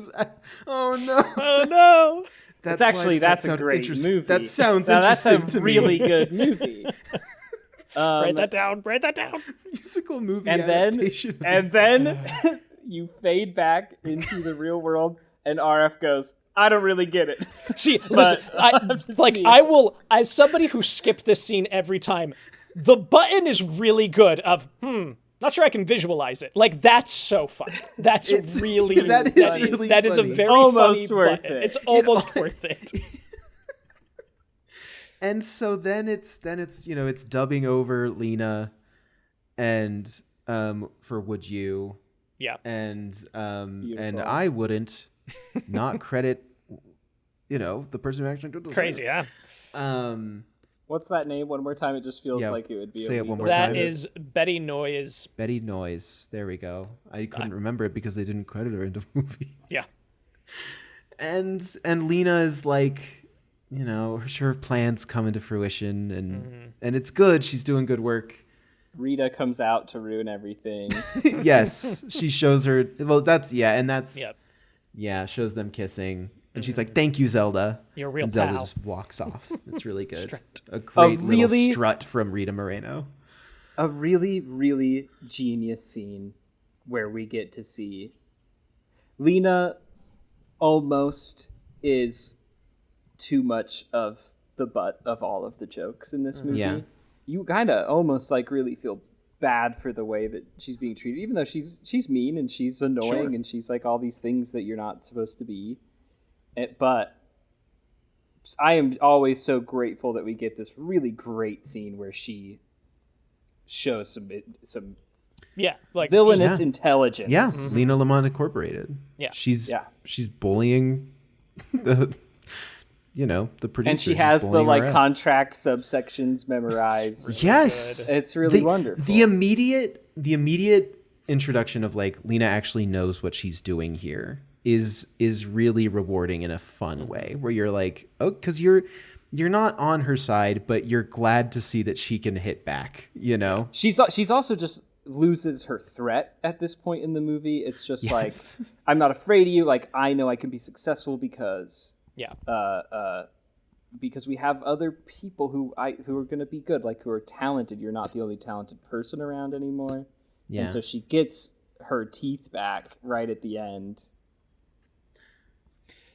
Oh no. Oh no. That's That's a great movie. That sounds now, that's interesting a to really me. good movie. Write that down. Write that down. Musical movie and then adaptation. of and Inception. then you fade back into the real world, and RF goes, "I don't really get it." See, But- listen, I will, as somebody who skipped this scene every time, the button is really good of, not sure I can visualize it. Like, that's so fun. That's It's- really, that is really that is a funny. very Almost funny worth button. it. It's almost worth it. And so then it's it's dubbing over Lena and for Would You Yeah. and Beautiful. I wouldn't not credit the person who actually did this. Crazy, yeah. What's that name? One more time. It just feels Yeah, like it would be. say it one illegal. more That time. is Betty Noyes. Betty Noyes. There we go. I couldn't remember it because they didn't credit her in the movie. Yeah. And Lena is like, her plans come into fruition and it's good. She's doing good work. Rita comes out to ruin everything. Yes, she shows her. Well, that's Yep. shows them kissing, And she's like, "Thank you, Zelda." You're a real and Zelda pal. just walks off. It's really good. Strut. A great little really- strut from Rita Moreno. A really, really genius scene where we get to see Lena almost is too much of the butt of all of the jokes in this movie. Yeah. You kind of almost like really feel bad for the way that she's being treated, even though she's mean and she's annoying and she's like all these things that you're not supposed to be. But I am always so grateful that we get this really great scene where she shows some Yeah, like villainous intelligence. Yeah, Lena Lamont Incorporated. Yeah. She's bullying the the producer. And she has the like contract subsections memorized. Yes, It's really wonderful. The immediate introduction of like Lena actually knows what she's doing here is really rewarding in a fun way, where you're like, oh, because you're not on her side, but you're glad to see that she can hit back. She's also just loses her threat at this point in the movie. It's just like, I'm not afraid of you. Like, I know I can be successful because we have other people who are going to be good, like who are talented. You're not the only talented person around anymore. Yeah. And so she gets her teeth back right at the end.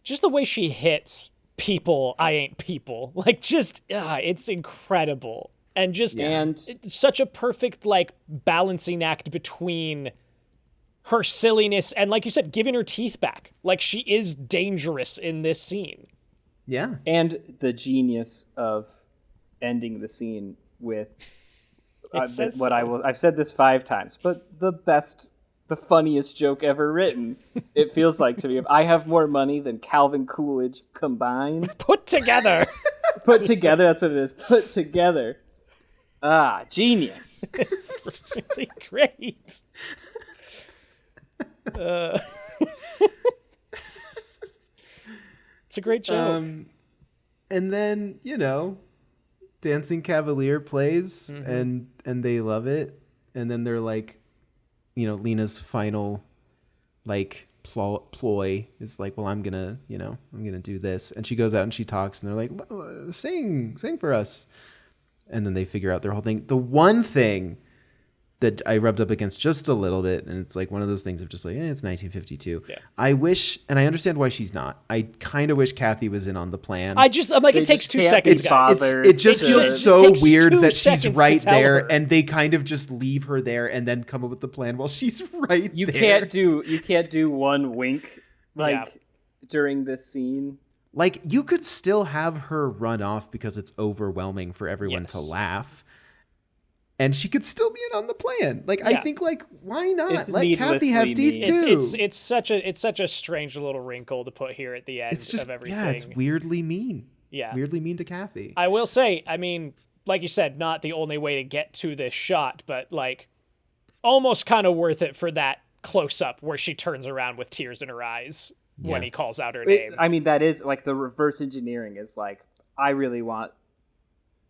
just the way she hits people, I ain't people. Like, just, it's incredible. And just it's such a perfect, like, balancing act between her silliness and, like you said, giving her teeth back. Like, she is dangerous in this scene. Yeah. And the genius of ending the scene with I've said this 5 times, but the funniest joke ever written. It feels like to me. If I have more money than Calvin Coolidge combined. Put together. Put together, that's what it is. Put together. Genius. It's really great. It's a great joke. And then, Dancing Cavalier plays and they love it. And then they're like, Lena's final like ploy is like, well, I'm gonna do this. And she goes out and she talks and they're like, sing for us. And then they figure out their whole thing. The one thing that I rubbed up against just a little bit, and it's like one of those things of just like, it's 1952. Yeah. I wish, and I understand why she's not. I kind of wish Kathy was in on the plan. I'm like, it takes 2 seconds, guys. It just feels so weird that she's right there, and they kind of just leave her there and then come up with the plan while she's right there. You can't do one wink during this scene. Like, you could still have her run off because it's overwhelming for everyone to laugh. And she could still be in on the plan. Like, I think, like, why not? It's Let Kathy have teeth too. It's such a strange little wrinkle to put here at the end of everything. Yeah, it's weirdly mean. Yeah. Weirdly mean to Kathy. I will say, I mean, like you said, not the only way to get to this shot, but, like, almost kind of worth it for that close-up where she turns around with tears in her eyes when he calls out her name. I mean, that is, like, the reverse engineering is, like, I really want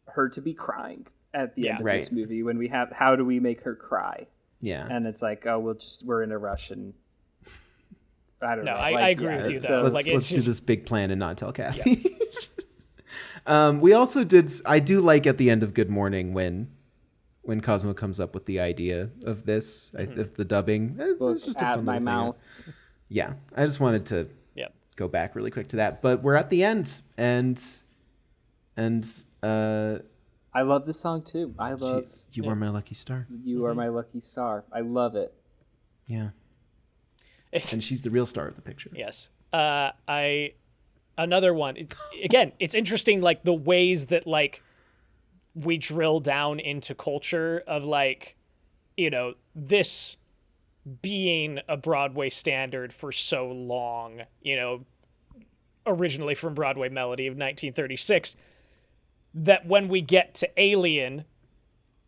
her to be crying at the end of this movie when we have, how do we make her cry? Yeah. And it's like, we're in a rush and I don't know. I agree with you though. Let's do this big plan and not tell Kathy. Yeah. We also I do like at the end of Good Morning when Cosmo comes up with the idea of this, of the dubbing. It's just a fun my little mouth. Thing. Yeah. I just wanted to go back really quick to that, but we're at the end and I love this song too. You Are My Lucky Star. You Are My Lucky Star. I love it. Yeah. And she's the real star of the picture. Yes. Another one. It's interesting, like, the ways that, like, we drill down into culture of, like, this being a Broadway standard for so long, originally from Broadway Melody of 1936, that when we get to Alien,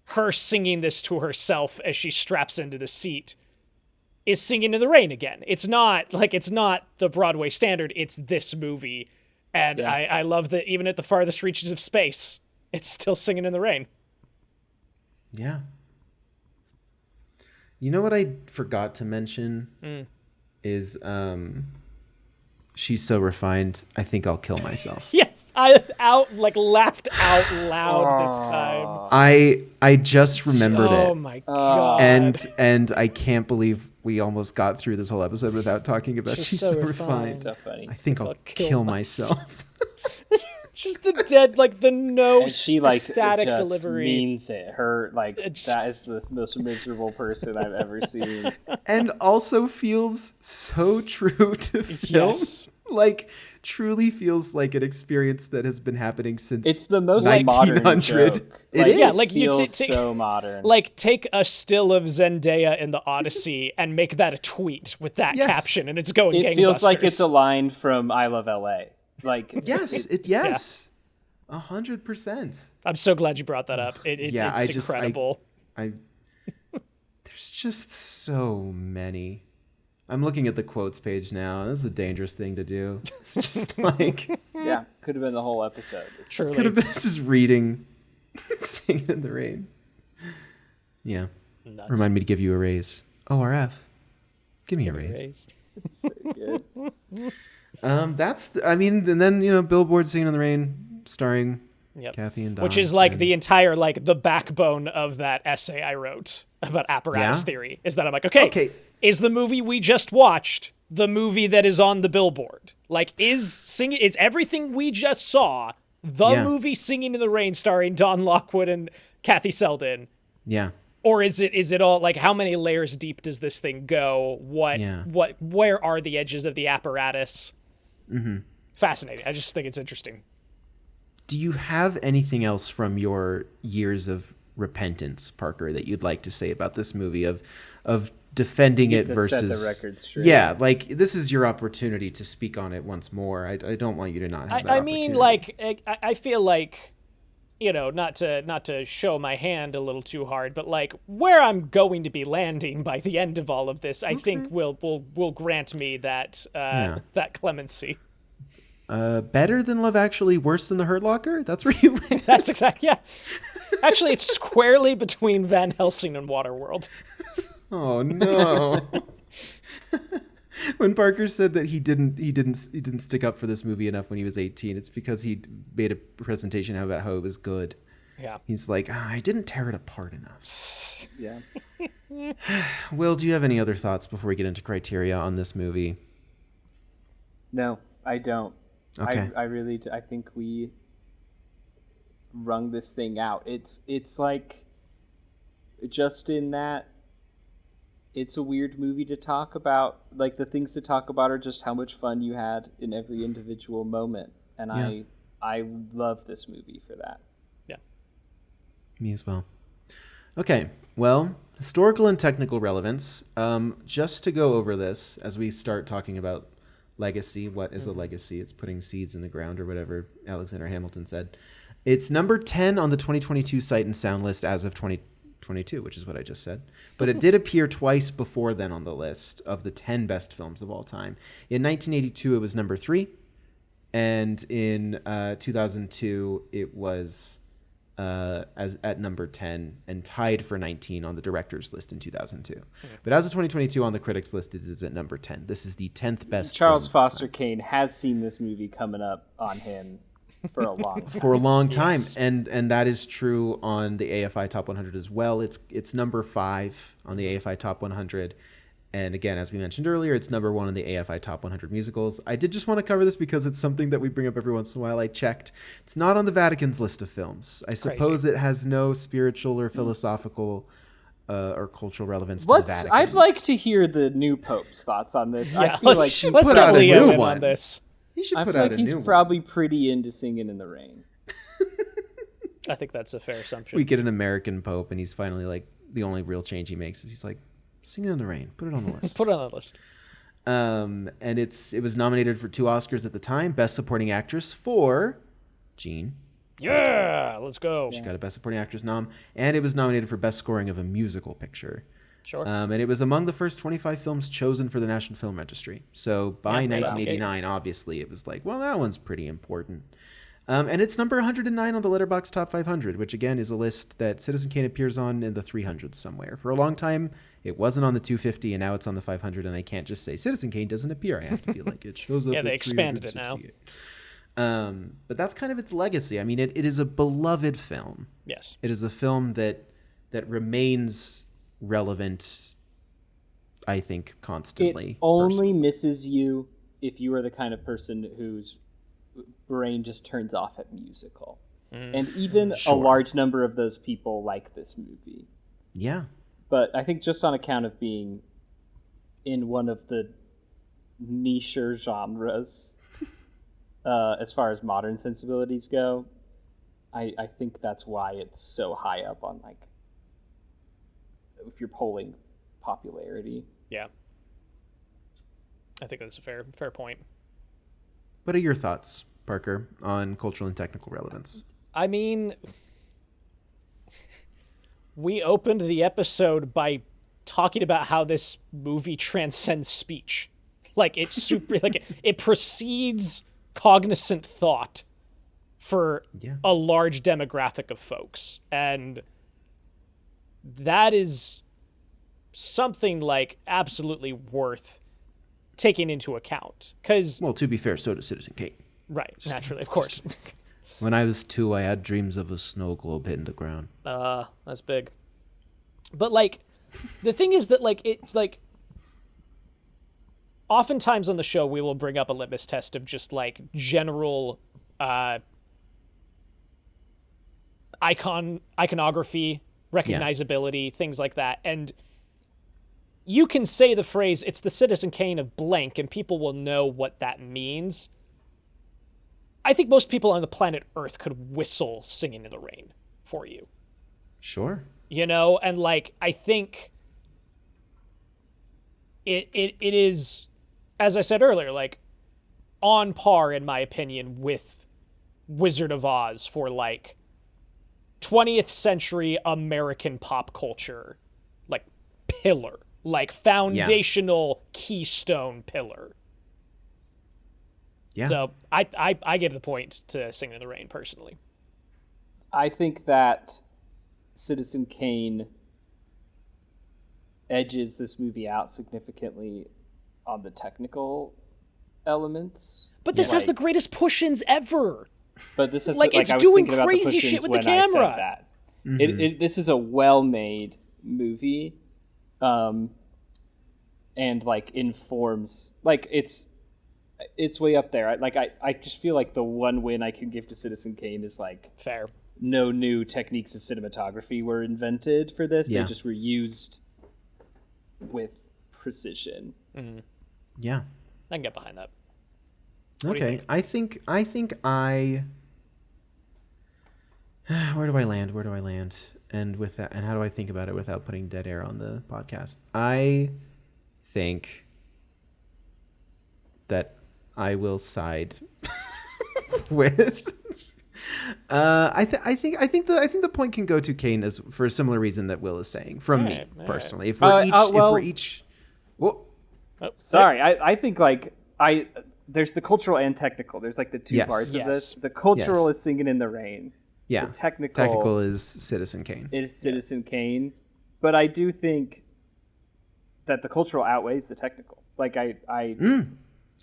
her singing this to herself as she straps into the seat is Singing in the Rain again. It's not the Broadway standard, it's this movie. And I love that even at the farthest reaches of space, it's still Singing in the Rain. Yeah. You know what I forgot to mention is She's so refined. I think I'll kill myself. Yes, I laughed out loud this time. I just remembered it. Oh my god! And I can't believe we almost got through this whole episode without talking about she's so refined. So funny. I think I'll kill myself. Just the dead, the no and she static just delivery. Means it. Her that is the most miserable person I've ever seen. And also feels so true to film. Yes. Truly feels like an experience that has been happening since it's the most 1900. modern joke. It is. Yeah, you feels so modern. Take a still of Zendaya in the Odyssey and make that a tweet with that caption, and it's going gangbusters. It feels like it's a line from I Love LA. Yes, 100%. I'm so glad you brought that up. It's incredible. There's just so many. I'm looking at the quotes page now. This is a dangerous thing to do. It's just yeah, could have been the whole episode. Could have been just reading, Singing in the Rain. Yeah. Nuts. Remind me to give you a raise. ORF. Give me a raise. It's so good. And then Billboard Singing in the Rain, starring Kathy and Don. Which is the entire the backbone of that essay I wrote about apparatus theory. Is that I'm okay. Is the movie we just watched the movie that is on the billboard? Is everything we just saw the movie Singing in the Rain starring Don Lockwood and Kathy Selden? Yeah. Or is it all how many layers deep does this thing go? Where are the edges of the apparatus? Mm-hmm. Fascinating. I just think it's interesting. Do you have anything else from your years of repentance, Parker, that you'd like to say about this movie of defending it versus set the record straight? Yeah, this is your opportunity to speak on it once more. I don't want you to not have that opportunity. I feel not to show my hand a little too hard, but where I'm going to be landing by the end of all of this, I think will grant me that that clemency. Better than Love Actually, worse than The Hurt Locker? That's where you land. That's exactly, yeah. Actually, it's squarely between Van Helsing and Waterworld. Oh no. When Parker said that he didn't stick up for this movie enough when he was 18, it's because he made a presentation about how it was good. Yeah. He's I didn't tear it apart enough. Yeah. Will, do you have any other thoughts before we get into criteria on this movie? No, I don't. Okay. I really do. I think we wrung this thing out. It's just in that it's a weird movie to talk about. The things to talk about are just how much fun you had in every individual moment. And I love this movie for that. Yeah. Me as well. Okay. Well, historical and technical relevance. Just to go over this as we start talking about legacy. What is a legacy? It's putting seeds in the ground or whatever Alexander Hamilton said. It's number 10 on the 2022 Sight and Sound list as of 2022, which is what I just said. But it did appear twice before then on the list of the 10 best films of all time. In 1982, it was number 3. And in 2002, it was at number 10 and tied for 19 on the director's list in 2002. Okay. But as of 2022 on the critics list, it is at number 10. This is the 10th best Charles Foster Kane has seen this movie coming up on him for a long time. For a long time. Yes. And that is true on the AFI Top 100 as well. It's number 5 on the AFI Top 100. And again, as we mentioned earlier, it's number 1 on the AFI Top 100 musicals. I did just want to cover this because it's something that we bring up every once in a while. I checked. It's not on the Vatican's list of films. I suppose it has no spiritual or philosophical or cultural relevance to the Vatican. I'd like to hear the new Pope's thoughts on this. Yeah, I feel like he's put out a new one on this. He should I put feel out like a he's new probably one. pretty into Singing in the Rain. I think that's a fair assumption. We get an American Pope, and he's finally the only real change he makes is he's like, Singing in the Rain. Put it on the list. Put it on the list. And it was nominated for 2 Oscars at the time. Best Supporting Actress for Jean. Yeah, let's go. She got a Best Supporting Actress nom. And it was nominated for Best Scoring of a Musical Picture. Sure. And it was among the first 25 films chosen for the National Film Registry. So by 1989, obviously, it was that one's pretty important. And it's number 109 on the Letterboxd Top 500, which again is a list that Citizen Kane appears on in the 300s somewhere. For a long time, it wasn't on the 250, and now it's on the 500, and I can't just say Citizen Kane doesn't appear. I have to be like, it shows up. Yeah, they at expanded it now. But that's kind of its legacy. I mean, it is a beloved film. Yes. It is a film that remains relevant, I think, constantly. It only misses you if you are the kind of person whose brain just turns off at musical. And even a large number of those people like this movie. Yeah. But I think just on account of being in one of the nicher genres, as far as modern sensibilities go, I think that's why it's so high up on, like, if you're polling popularity. Yeah. I think that's a fair point. What are your thoughts, Parker, on cultural and technical relevance? I mean, we opened the episode by talking about how this movie transcends speech. Like, it's super, like, it precedes cognizant thought for a large demographic of folks. And that is something, like, absolutely worth taking into account. Because, well, to be fair, so does Citizen Kane. Right, naturally, of course. When I was 2, I had dreams of a snow globe hitting the ground. That's big. But, like, the thing is that, like, it, like, oftentimes on the show we will bring up a litmus test of just, like, general iconography, recognizability, things like that. And you can say the phrase, it's the Citizen Kane of blank, and people will know what that means. I think most people on the planet Earth could whistle Singin' in the Rain for you. Sure. You know, and, like, I think it is, as I said earlier, like, on par, in my opinion, with Wizard of Oz for, like, 20th century American pop culture, like, pillar, like, foundational keystone pillar. Yeah. So I give the point to Singin' in the Rain personally. I think that Citizen Kane edges this movie out significantly on the technical elements. But this has the greatest push-ins ever. But this is like, it's I was doing thinking about the crazy shit with the when I said camera. that. This is a well-made movie, and, like, informs, like, it's way up there. I just feel like the one win I can give to Citizen Kane is, like, fair. No new techniques of cinematography were invented for this. Yeah. They just were used with precision. Mm-hmm. Yeah. I can get behind that. What do you think? I think where do I land? And with that, and how do I think about it without putting dead air on the podcast? I think that I will side with. I think the point can go to Kane as for a similar reason that Will is saying from me personally. If we're each, sorry, I think, like, there's the cultural and technical. There's, like, the two parts of this. The cultural is Singin' in the Rain. Yeah. The technical is Citizen Kane. It is Citizen Kane, but I do think that the cultural outweighs the technical. Like, I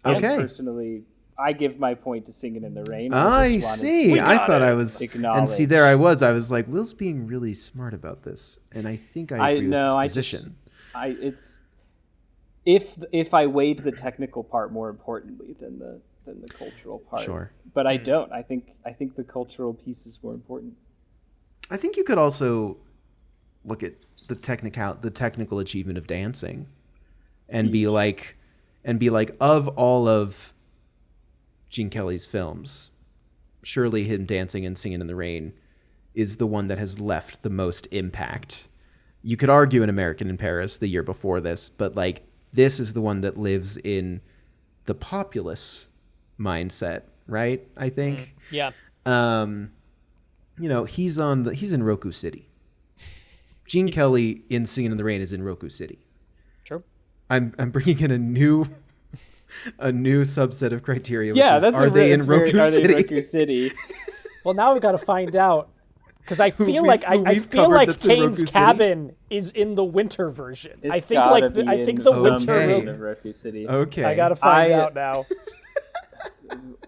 personally, I give my point to Singin' in the Rain. I see. I thought I was, and see, there I was like, Will's being really smart about this, and I think I agree with his position. If I weighed the technical part more importantly than the cultural part, sure, but I don't. I think the cultural piece is more important. I think you could also look at the technical achievement of dancing, and be like, of all of Gene Kelly's films, surely him dancing and Singing in the Rain is the one that has left the most impact. You could argue An American in Paris the year before this, but, like, this is the one that lives in the populace mindset, right? I think. Yeah. You know, he's in Roku City. Gene Kelly in Singing in the Rain is in Roku City. True. I'm bringing in a new a new subset of criteria. Yeah, which is, that's are they in Roku Are they City? in Roku City? Well, now we've got to find out. Because I feel we've- like who I we've feel covered like that's in Roku Kane's City? cabin is in the winter version. It's I think gotta like be I in think the some winter Okay. version of Roku City. Okay. I gotta find I- out now.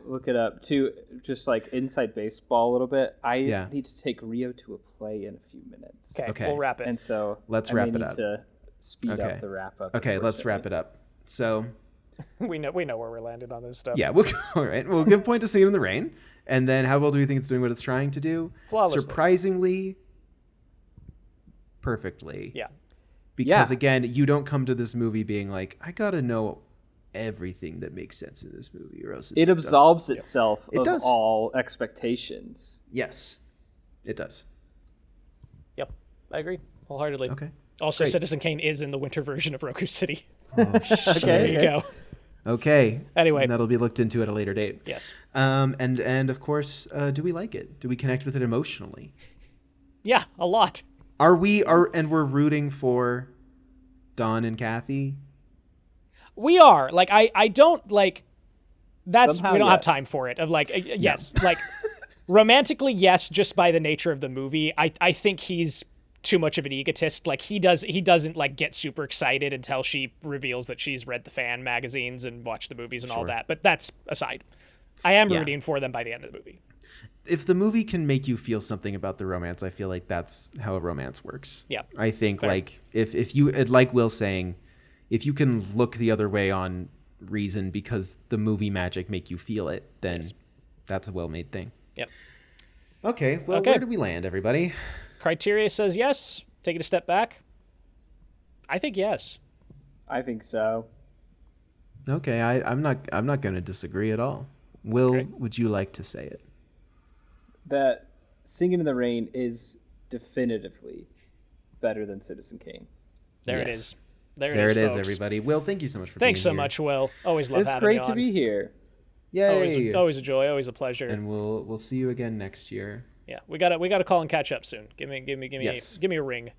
Look it up too. Just like inside baseball a little bit. I Yeah. need to take Rio to a play in a few minutes. Okay, Okay. we'll wrap it. And so Let's I wrap may it need up. to speed Okay. up the wrap up. Okay, let's wrap it up. So, we know where we're landed on this stuff. yeah, all right. We'll give point to Singin in the Rain. And then how well do we think it's doing what it's trying to do? Flawlessly. Surprisingly, perfectly. Yeah. Because Yeah. again, you don't come to this movie being like, I gotta know everything that makes sense in this movie, or else it's It dumb. absolves itself It of does. all expectations. Yes, it does. Yep. I agree wholeheartedly. Okay. Also, Great. Citizen Kane is in the winter version of Roku City. Oh, shit. There you go. Okay. Anyway. And that'll be looked into at a later date. Yes. And of course, do we like it? Do we connect with it emotionally? Yeah, a lot. And we're rooting for Don and Kathy? We are. Like I don't like that's Somehow, we don't have yes. time for it. Of like yes. Like romantically, yes, just by the nature of the movie. I think he's too much of an egotist. Like he doesn't like get super excited until she reveals that she's read the fan magazines and watched the movies and all Sure. that. But that's aside. I am Yeah. rooting for them by the end of the movie. If the movie can make you feel something about the romance, I feel like that's how a romance works. Yeah. I think Fair. like if you, like Will saying, if you can look the other way on reason because the movie magic make you feel it, then that's a well-made thing. Yep. Okay, well, Okay. where do we land, everybody? Criteria says yes. Take it a step back. I think yes. I think so. Okay, I'm not going to disagree at all. Will, Okay. would you like to say it? That Singin' in the Rain is definitively better than Citizen Kane. There it Yes. is. There There it is, folks. everybody. Will, thank you so much for Thanks being so here. much, Will. Always love It's having great you to on. be here. Yay! Always a joy. Always a pleasure. And we'll see you again next year. Yeah, we gotta call and catch up soon. Give me Yes. give me a ring.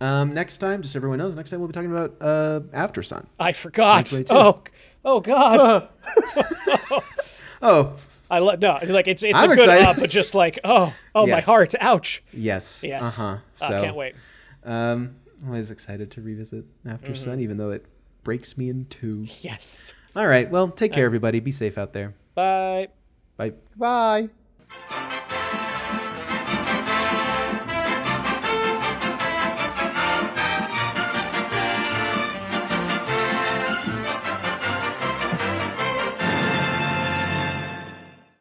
Next time, just so everyone knows, next time we'll be talking about After Sun. I forgot. That's way too. Oh God. Oh, I love no. Like it's I'm a good excited. but just like my Yes. heart. Ouch. yes. Yes. Uh-huh. So, Can't wait. I'm always excited to revisit After Sun, even though it breaks me in two. Yes. All right. Well, take care, everybody. Be safe out there. Bye. Bye. Bye.